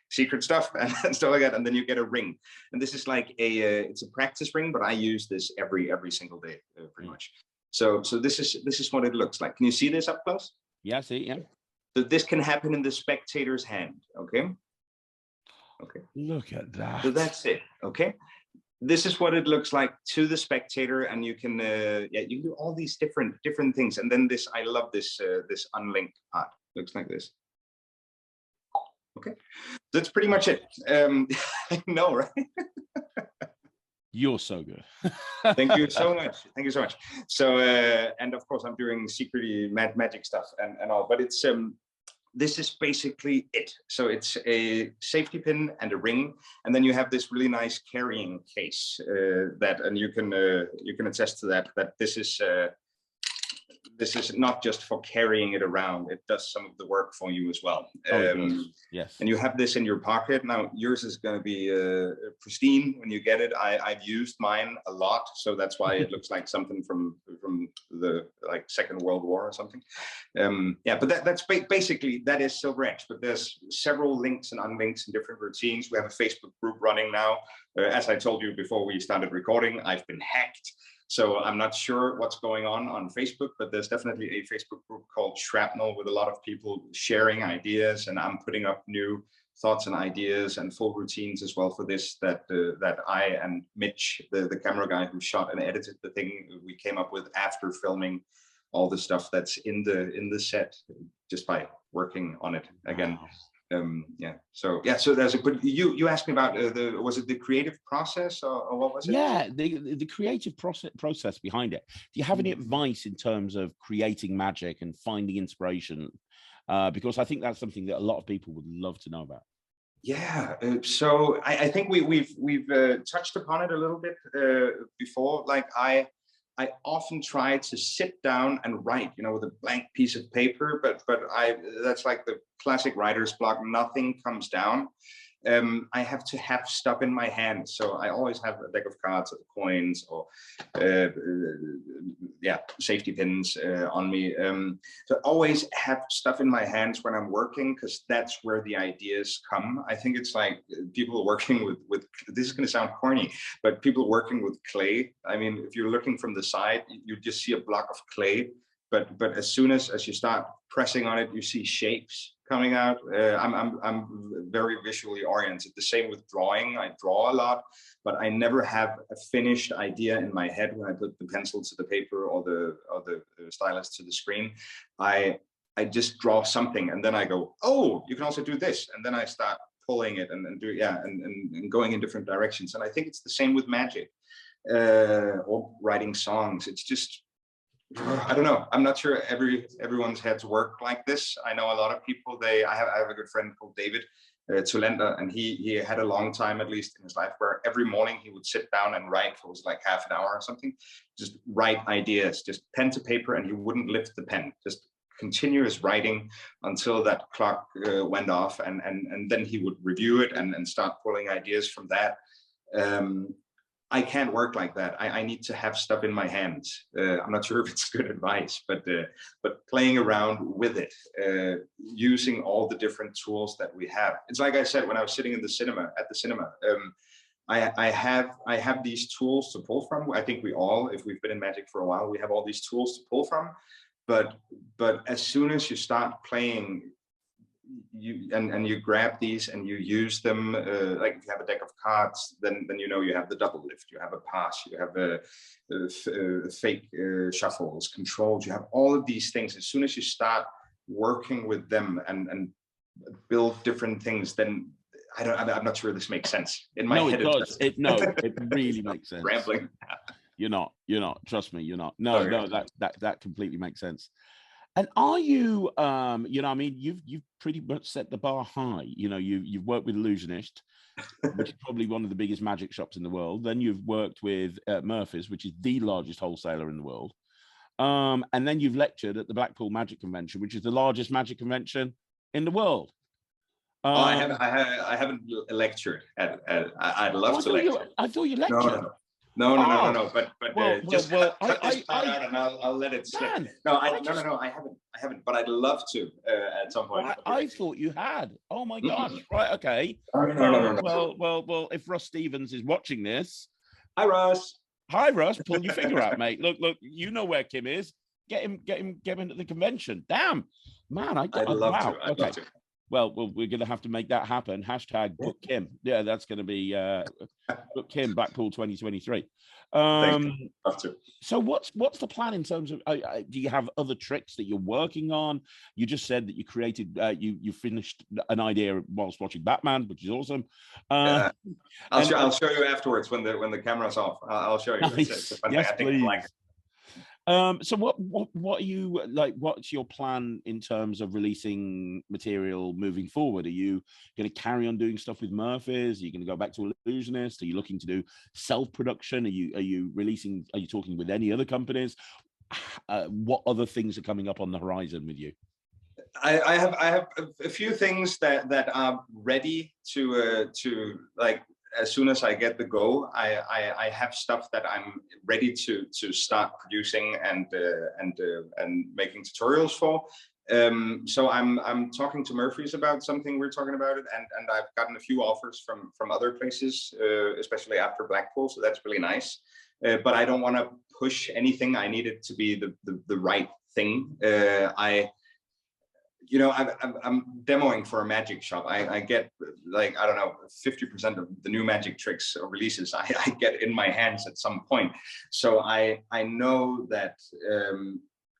secret stuff and stuff like that, and then you get a ring. And this is like it's a practice ring, but I use this every single day, pretty much. So this is what it looks like. Can you see this up close? Yeah, I see. Yeah. So this can happen in the spectator's hand. Okay. Look at that. So that's it. Okay. This is what it looks like to the spectator, and you can you can do all these different things. And then this, I love this this unlinked part. Looks like this. Okay, that's pretty much it. I know, right? You're so good. Thank you so much. Thank you so much. So, and of course, I'm doing secretly magic stuff and all, but it's this is basically it. So it's a safety pin and a ring, and then you have this really nice carrying case and you can attest to that this is not just for carrying it around. It does some of the work for you as well. Yes. And you have this in your pocket. Now, yours is going to be pristine when you get it. I've used mine a lot, so that's why it looks like something from the Second World War or something. Yeah, but that's basically, that is Silver Edge. But there's several links and unlinks in different routines. We have a Facebook group running now. As I told you before we started recording, I've been hacked. So I'm not sure what's going on Facebook, but there's definitely a Facebook group called Shrapnel with a lot of people sharing ideas, and I'm putting up new thoughts and ideas and full routines as well for this that I and Mitch, the camera guy who shot and edited the thing, we came up with after filming all the stuff that's in the set just by working on it again. Wow. So there's but you asked me about was it the creative process or what was it? Yeah, the creative process behind it. Do you have any advice in terms of creating magic and finding inspiration? Because I think that's something that a lot of people would love to know about. Yeah, so I think we've touched upon it a little bit before. Like I often try to sit down and write, with a blank piece of paper, but that's like the classic writer's block. Nothing comes down. I have to have stuff in my hand. So I always have a deck of cards or coins or safety pins on me. So I always have stuff in my hands when I'm working, because that's where the ideas come. I think it's like people working with this is going to sound corny, but people working with clay. I mean, if you're looking from the side, you just see a block of clay. But as soon as you start pressing on it, you see shapes coming out. I'm very visually oriented. The same with drawing. I draw a lot, but I never have a finished idea in my head when I put the pencil to the paper or the stylus to the screen. I just draw something, and then I go, oh, you can also do this, and then I start pulling it and going in different directions. And I think it's the same with magic or writing songs. It's just, I don't know. I'm not sure everyone's heads work like this. I know a lot of people. I have a good friend called David. Tulender, and he had a long time, at least in his life, where every morning he would sit down and write for like half an hour or something, just write ideas, just pen to paper, and he wouldn't lift the pen, just continuous writing until that clock went off, and then he would review it and start pulling ideas from that. I can't work like that. I need to have stuff in my hands. I'm not sure if it's good advice, but playing around with it, using all the different tools that we have. It's like I said when I was sitting in the cinema, I have these tools to pull from. I think we all, if we've been in magic for a while, we have all these tools to pull from. But as soon as you start playing, you grab these and you use them, like if you have a deck of cards, then you know you have the double lift, you have a pass, you have a fake shuffles, controls, you have all of these things. As soon as you start working with them and build different things, then I'm not sure this makes sense. In my head, it does. It really makes sense. Rambling. You're not. Trust me, you're not. No, that completely makes sense. And are you, I mean, you've pretty much set the bar high. You've worked with Ellusionist, which is probably one of the biggest magic shops in the world. Then you've worked with Murphy's, which is the largest wholesaler in the world. And then you've lectured at the Blackpool Magic Convention, which is the largest magic convention in the world. I haven't lectured. I'd love to lecture. I thought you lectured. No. But I'll let it slip. Man, I haven't. But I'd love to at some point. I thought you had. Oh my gosh! Right? Okay. No. Well. If Russ Stevens is watching this, hi Russ. Hi Russ. Pull your finger out, mate. Look. You know where Kim is. Get him into the convention. Damn, man. I'd love to. I'd love to. Well, we're going to have to make that happen. # book Kim. Yeah, that's going to be book Kim Blackpool 2023. So what's the plan in terms of? Do you have other tricks that you're working on? You just said that you created, you finished an idea whilst watching Batman, which is awesome. I'll show you afterwards when the camera's off. I'll show you. Nice. It's a fun Yes, thing. I think I like it. So what are you like? What's your plan in terms of releasing material moving forward? Are you going to carry on doing stuff with Murphy's? Are you going to go back to Ellusionist? Are you looking to do self-production? Are you releasing? Are you talking with any other companies? What other things are coming up on the horizon with you? I have a few things that are ready to like. As soon as I get the go, I have stuff that I'm ready to start producing and making tutorials for. So I'm talking to Murphy's about something. We're talking about it, and I've gotten a few offers from other places, especially after Blackpool. So that's really nice. But I don't want to push anything. I need it to be the right thing. I'm demoing for a magic shop. I get like, I don't know, 50% of the new magic tricks or releases I get in my hands at some point. So I know that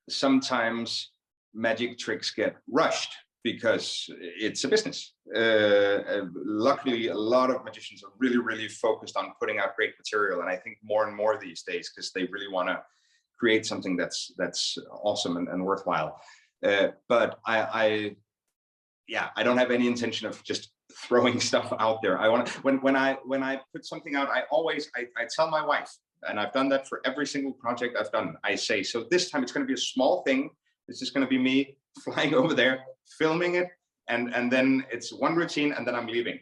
sometimes magic tricks get rushed because it's a business. Luckily, a lot of magicians are really, really focused on putting out great material. And I think more and more these days, because they really want to create something that's awesome and worthwhile. But I don't have any intention of just throwing stuff out there. I want to, when I put something out, I tell my wife, and I've done that for every single project I've done. I say, so this time it's going to be a small thing. It's just going to be me flying over there, filming it, and then it's one routine, and then I'm leaving.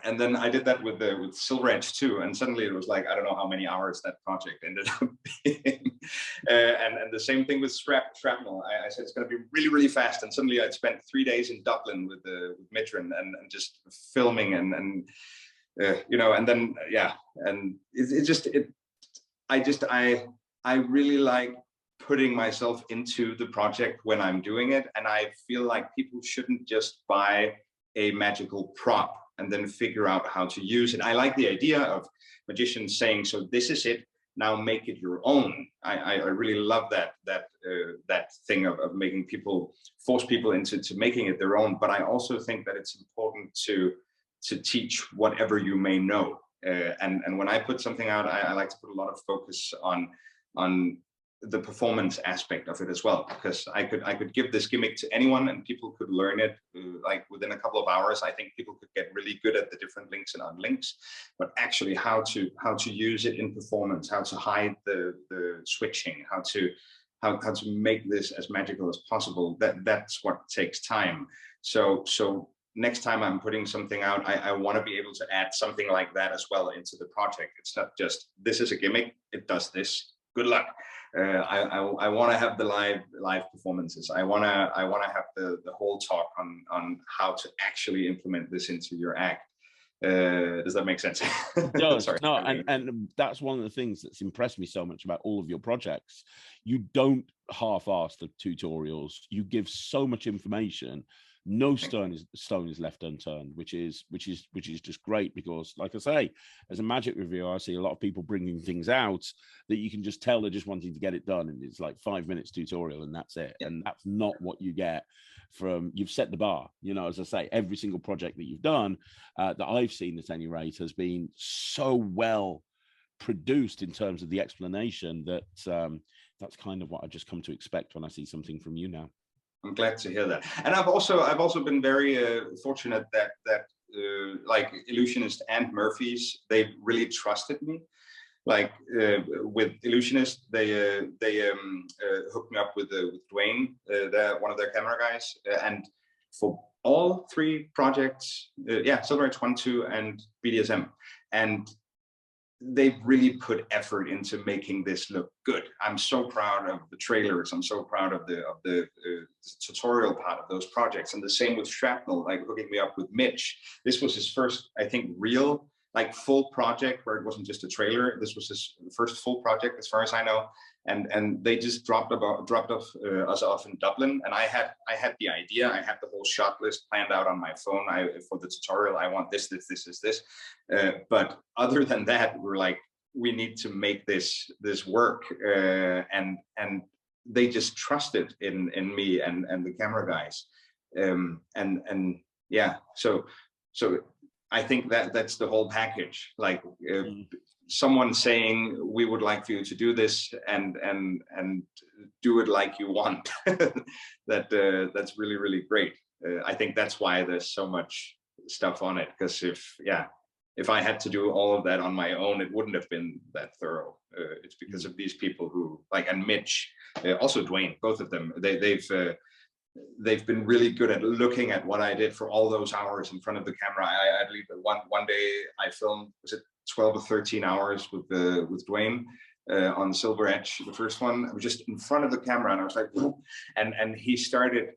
And then I did that with Silver Edge too, and suddenly it was like, I don't know how many hours that project ended up being. And the same thing with Shrapnel. I said it's going to be really, really fast, and suddenly I'd spent 3 days in Dublin with Mitran and just filming and then I really like putting myself into the project when I'm doing it, and I feel like people shouldn't just buy a magical prop and then figure out how to use it. I like the idea of magicians saying, so this is it, now make it your own. I really love that thing of making force people into making it their own. But I also think that it's important to teach whatever you may know. And when I put something out, I like to put a lot of focus on the performance aspect of it as well, because I could give this gimmick to anyone and people could learn it like within a couple of hours. I think people could get really good at the different links and unlinks, but actually how to use it in performance, how to hide the switching, how to make this as magical as possible, that's what takes time. So next time I'm putting something out, I want to be able to add something like that as well into the project. It's not just, this is a gimmick, it does this, good luck. I want to have the live performances. I want to have the whole talk on how to actually implement this into your act. Does that make sense? It does. Sorry. No, and that's one of the things that's impressed me so much about all of your projects. You don't half-ass the tutorials. You give so much information. No stone is left unturned, which is just great, because, like I say, as a magic reviewer, I see a lot of people bringing things out that you can just tell they're just wanting to get it done, and it's like 5 minutes tutorial and that's it. And that's not what you get from, you've set the bar. You know, as I say, every single project that you've done that I've seen at any rate has been so well produced in terms of the explanation that that's kind of what I just come to expect when I see something from you now. I'm glad to hear that. And I've also been very fortunate that like Ellusionist and Murphy's, they've really trusted me. Like with Ellusionist, they hooked me up with Dwayne, one of their camera guys, and for all 3 projects, Silver Edge 1, 2, and BDSM, and they've really put effort into making this look good. I'm so proud of the trailers. I'm so proud of the tutorial part of those projects. And the same with Shrapnel, like hooking me up with Mitch. This was his first, I think, real, like, full project where it wasn't just a trailer. This was his first full project, as far as I know. And they just dropped us off in Dublin, and I had the idea. I had the whole shot list planned out on my phone. For the tutorial, I want this. But other than that, we're like, we need to make this work, and they just trusted in me and the camera guys, and yeah. So I think that's the whole package. Like. Someone saying, we would like for you to do this and do it like you want. That's really, really great. I think that's why there's so much stuff on it, because if I had to do all of that on my own, it wouldn't have been that thorough. It's because of these people who, like, and Mitch, also Dwayne, both of them, they've been really good at looking at what I did for all those hours in front of the camera. I believe that one day I filmed, was it 12 or 13 hours with Dwayne on Silver Edge, the first one. I was just in front of the camera, and I was like, and he started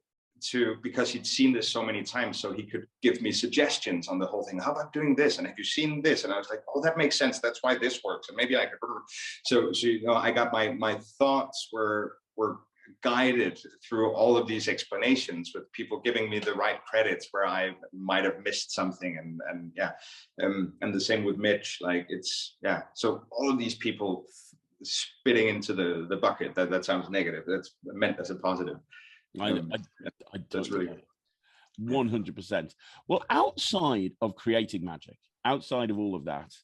to, because he'd seen this so many times, so he could give me suggestions on the whole thing. How about doing this? And have you seen this? And I was like, oh, that makes sense. That's why this works. And maybe I could. So you know, I got my thoughts were guided through all of these explanations, with people giving me the right credits where I might have missed something, and the same with Mitch. Like, it's so all of these people spitting into the bucket, that sounds negative, that's meant as a positive. That's really 100%. Well, outside of creating magic, outside of all of that,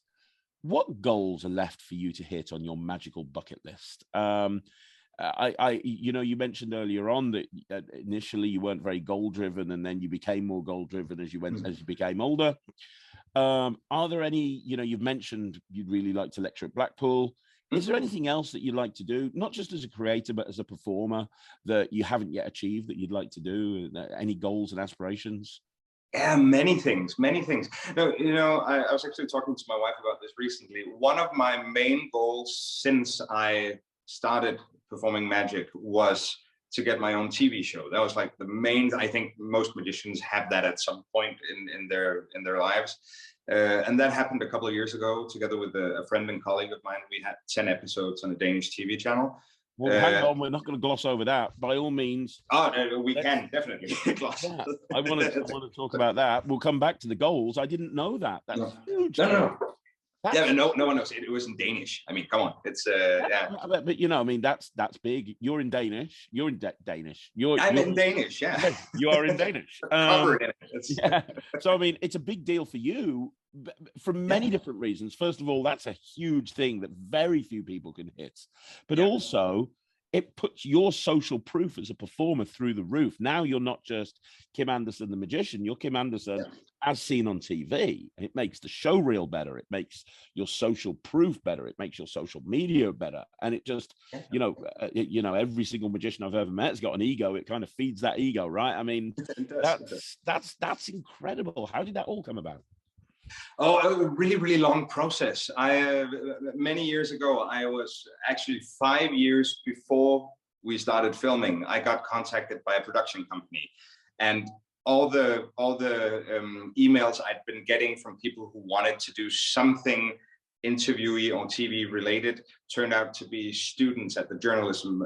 what goals are left for you to hit on your magical bucket list? You know, you mentioned earlier on that initially you weren't very goal driven, and then you became more goal driven as you became older. Are there any, you know, you've mentioned you'd really like to lecture at Blackpool. Is there anything else that you'd like to do, not just as a creator, but as a performer, that you haven't yet achieved that you'd like to do? Any goals and aspirations? Yeah, many things. No, you know, I was actually talking to my wife about this recently. One of my main goals since I started performing magic was to get my own TV show. That was like the main. I think most magicians have that at some point in their lives, and that happened a couple of years ago. Together with a friend and colleague of mine, we had 10 episodes on a Danish TV channel. Well, hang on, we're not going to gloss over that. By all means. Oh, no, we can definitely gloss. Yeah, I want to talk about that. We'll come back to the goals. I didn't know that. That's huge. No. Yeah, no one knows. It was in Danish. I mean, come on, it's But you know, I mean, that's big. You're in Danish. You're in Danish. I'm in Danish. Yeah, you are in Danish. Yeah. So I mean, it's a big deal for you for many different reasons. First of all, that's a huge thing that very few people can hit. But also, it puts your social proof as a performer through the roof. Now you're not just Kim Andersen, the magician, you're Kim Andersen as seen on TV. It makes the show reel better. It makes your social proof better. It makes your social media better. And it just, you know, every single magician I've ever met has got an ego. It kind of feeds that ego, right? I mean, that's incredible. How did that all come about? Oh, a really, really long process. Many years ago, I was actually 5 years before we started filming, I got contacted by a production company, and all the emails I'd been getting from people who wanted to do something interviewee on TV related turned out to be students at the journalism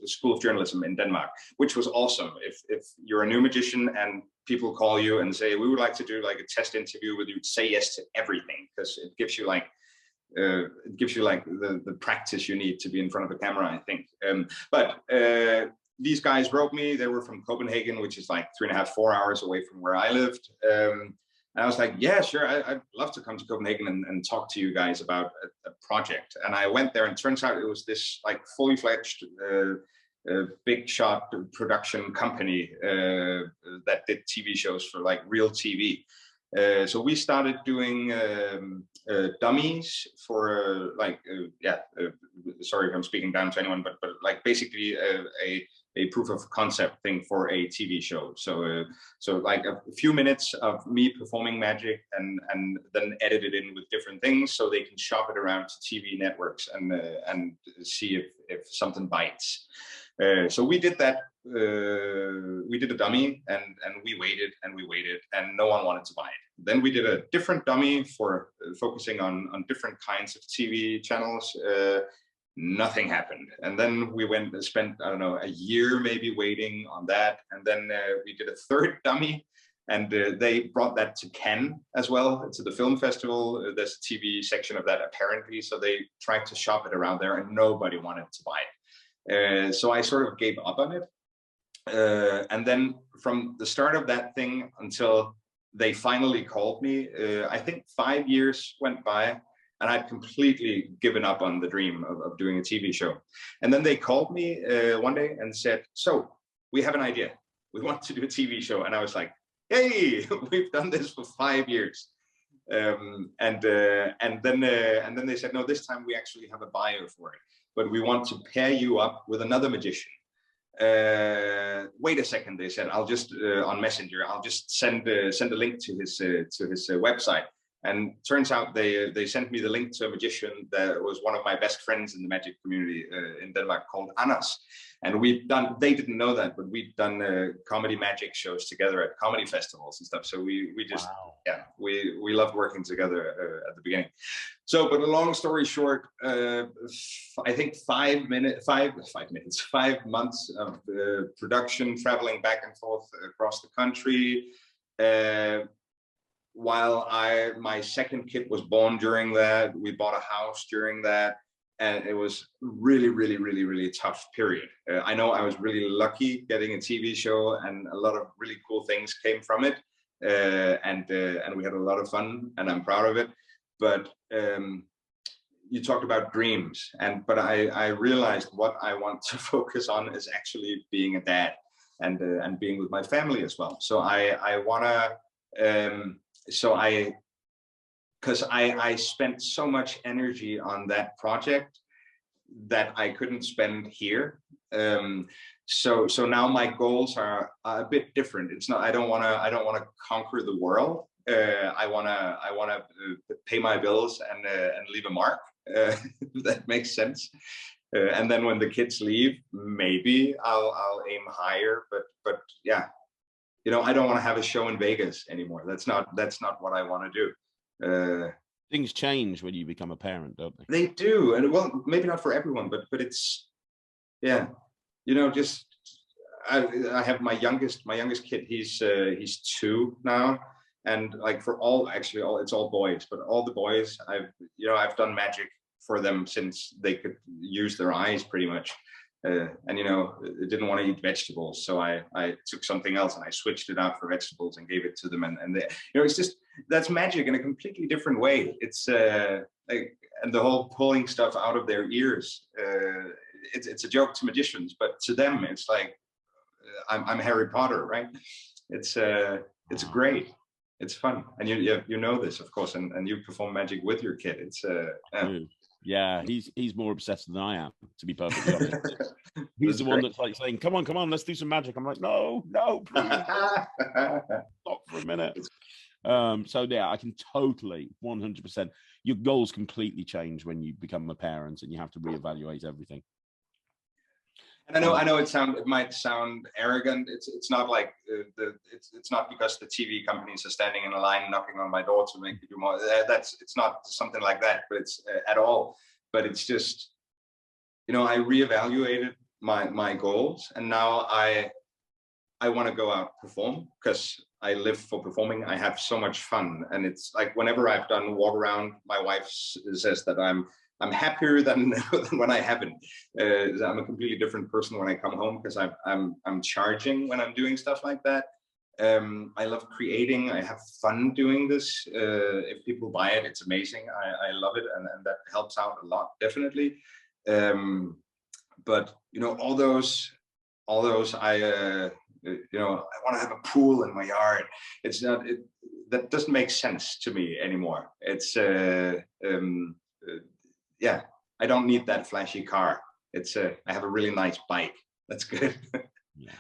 School of Journalism in Denmark, which was awesome. If you're a new magician and people call you and say, we would like to do like a test interview with you, say yes to everything, because it gives you like the practice you need to be in front of a camera, I think. But these guys wrote me. They were from Copenhagen, which is like 3.5, 4 hours away from where I lived. And I was like, yeah, sure, I'd love to come to Copenhagen and talk to you guys about a project. And I went there, and it turns out it was this like fully fledged big shot production company that did TV shows for like real TV. So we started doing dummies for sorry if I'm speaking down to anyone, but like basically a proof of concept thing for a TV show. So so like a few minutes of me performing magic and then edit it in with different things so they can shop it around to TV networks and see if something bites. So we did that. We did a dummy and we waited and no one wanted to buy it. Then we did a different dummy for focusing on different kinds of TV channels. Nothing happened. And then we went and spent, I don't know, a year maybe waiting on that. And then we did a third dummy, and they brought that to Cannes as well, to the film festival. There's a TV section of that apparently. So they tried to shop it around there and nobody wanted to buy it. So I sort of gave up on it. And then from the start of that thing until they finally called me, I think 5 years went by. And I'd completely given up on the dream of doing a TV show. And then they called me one day and said, so we have an idea. We want to do a TV show. And I was like, hey, we've done this for 5 years. And then they said, no, this time we actually have a buyer for it. But we want to pair you up with another magician. Wait a second, they said, I'll just, on Messenger, I'll just send a link to his website. And turns out they sent me the link to a magician that was one of my best friends in the magic community in Denmark called Andersen. And they didn't know that, but we'd done comedy magic shows together at comedy festivals and stuff. So we just, wow. we loved working together at the beginning. So, but a long story short, I think 5 months of production, traveling back and forth across the country. While my second kid was born during that, we bought a house during that, and it was really, really, really, really tough period. I know I was really lucky getting a TV show, and a lot of really cool things came from it, and we had a lot of fun, and I'm proud of it. But you talked about dreams, but I realized what I want to focus on is actually being a dad and being with my family as well. So I wanna. Because I spent so much energy on that project that I couldn't spend here. So now my goals are a bit different. It's not, I don't wanna conquer the world. I wanna pay my bills and leave a mark. That makes sense. And then when the kids leave, maybe I'll aim higher. But yeah. You know, I don't want to have a show in Vegas anymore. That's not what I want to do. Things change when you become a parent, don't they? They do, and well, maybe not for everyone, but it's, yeah, you know, just I have my youngest kid. He's 2 now, and like for it's all boys, but all the boys I've done magic for them since they could use their eyes pretty much. And you know, it didn't want to eat vegetables, so I took something else and I switched it out for vegetables and gave it to them, and they, you know, it's just, that's magic in a completely different way. It's and the whole pulling stuff out of their ears, it's a joke to magicians, but to them it's like I'm Harry Potter, right? It's great. It's fun, and you know this, of course, and you perform magic with your kid. It's yeah, he's more obsessed than I am, to be perfectly honest. He's the one that's like saying, come on, let's do some magic. I'm like, no, please, stop for a minute. So yeah, I can totally 100%. Your goals completely change when you become a parent, and you have to reevaluate everything. And I know it might sound arrogant. It's not like it's not because the TV companies are standing in a line knocking on my door to make me do more. It's not something like that, but it's at all. But it's just, you know, I reevaluated my goals, and now I want to go out perform, because I live for performing. I have so much fun, and it's like whenever I've done walk around, my wife says that I'm happier than when I haven't. I'm a completely different person when I come home, because I'm charging when I'm doing stuff like that. I love creating. I have fun doing this. If people buy it, it's amazing. I love it, and that helps out a lot, definitely. But you know, all those you know, I want to have a pool in my yard. It's not that doesn't make sense to me anymore. It's yeah, I don't need that flashy car. It's I have a really nice bike. That's good. Yeah,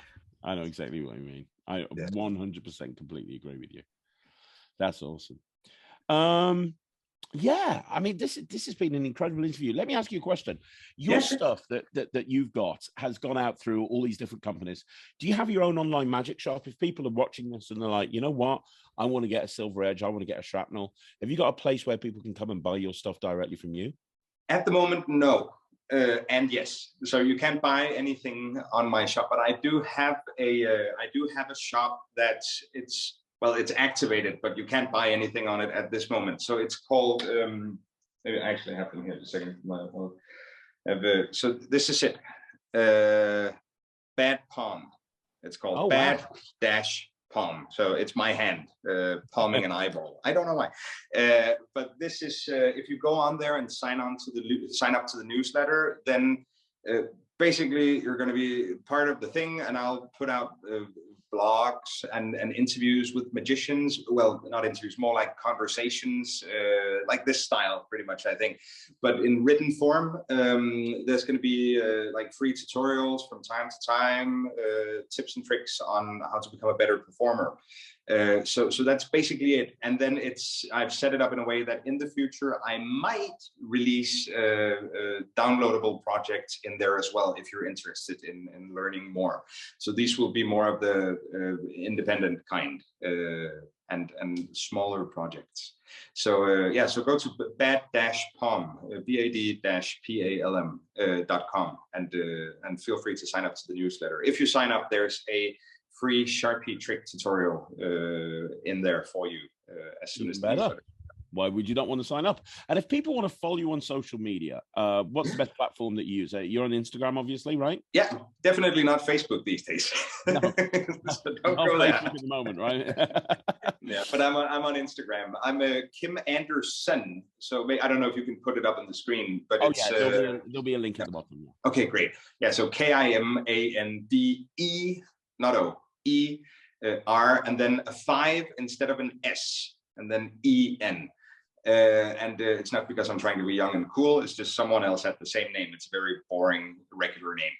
I know exactly what you mean. I 100% completely agree with you. That's awesome. Yeah, I mean, this has been an incredible interview. Let me ask you a question. Your stuff that you've got has gone out through all these different companies. Do you have your own online magic shop? If people are watching this and they're like, you know what, I want to get a silver edge, I want to get a shrapnel, have you got a place where people can come and buy your stuff directly from you? At the moment, no. And yes, so you can't buy anything on my shop, but I do have a shop that's it's activated, but you can't buy anything on it at this moment. So it's called maybe I actually have them here. Just a second. So this is it. Bad Palm. It's called Bad Dash Palm. So it's my hand palming an eyeball. I don't know why, but this is if you go on there and sign up to the newsletter, then basically you're going to be part of the thing, and I'll put out blogs and interviews with magicians. Well, not interviews, more like conversations, like this style, pretty much, I think. But in written form, there's going to be like free tutorials from time to time, tips and tricks on how to become a better performer. So that's basically it. And then I've set it up in a way that in the future I might release downloadable projects in there as well, if you're interested in learning more. So these will be more of the independent kind and smaller projects. So yeah, so go to bad-palm, BAD-PALM.com, and feel free to sign up to the newsletter. If you sign up, there's a free Sharpie trick tutorial in there for you as soon as the newsletter. Why would you not want to sign up? And if people want to follow you on social media, what's the best platform that you use? You're on Instagram, obviously, right? Yeah, definitely not Facebook these days. No, so don't go there at the moment, right? Yeah, but I'm on Instagram. I'm Kim Andersen. So I don't know if you can put it up on the screen, but it's there'll be a link at the bottom. Yeah. Okay, great. Yeah, so KIMANDE, not O, R, and then a 5 instead of an S, and then EN. And it's not because I'm trying to be young and cool. It's just someone else had the same name. It's a very boring, regular name.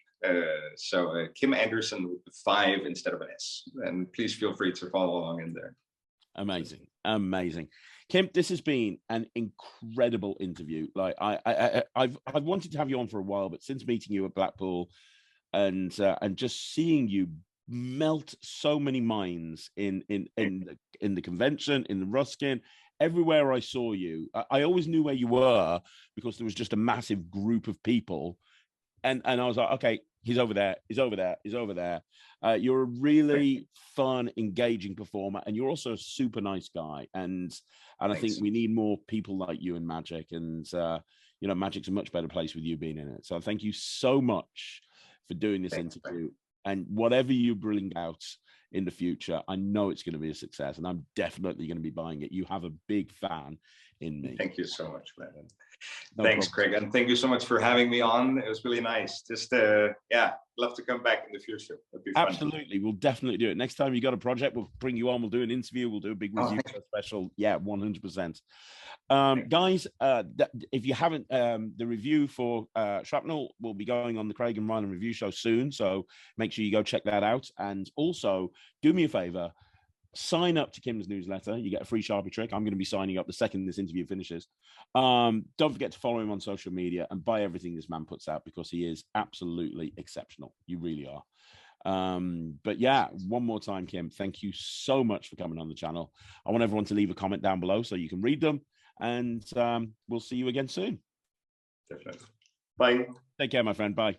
So Kim Andersen with the 5 instead of an S. And please feel free to follow along in there. Amazing, amazing. Kim, this has been an incredible interview. Like I've wanted to have you on for a while, but since meeting you at Blackpool and just seeing you melt so many minds in the convention, in the Ruskin, everywhere I saw you, I always knew where you were because there was just a massive group of people, and I was like, okay, he's over there, he's over there, he's over there. You're a really fun, engaging performer, and you're also a super nice guy, and I think we need more people like you in magic, and you know, magic's a much better place with you being in it. So thank you so much for doing this interview. And whatever you bring out in the future, I know it's going to be a success, and I'm definitely going to be buying it. You have a big fan in me. Thank you so much, man. No Thanks, problem. Craig, and thank you so much for having me on. It was really nice. Just yeah, love to come back in the future. It'd be fun. Absolutely, we'll definitely do it. Next time you got a project, we'll bring you on. We'll do an interview. We'll do a big review special. Yeah, 100%. Guys, if you haven't, the review for Shrapnel will be going on the Craig and Ryan review show soon. So make sure you go check that out. And also, do me a favor. Sign up to Kim's newsletter. You get a free Sharpie trick. I'm going to be signing up the second this interview finishes. Don't forget to follow him on social media and buy everything this man puts out, because he is absolutely exceptional. You really are. But yeah, one more time, Kim, thank you so much for coming on the channel. I want everyone to leave a comment down below so you can read them, and we'll see you again soon. Definitely. Bye. Take care, my friend. Bye.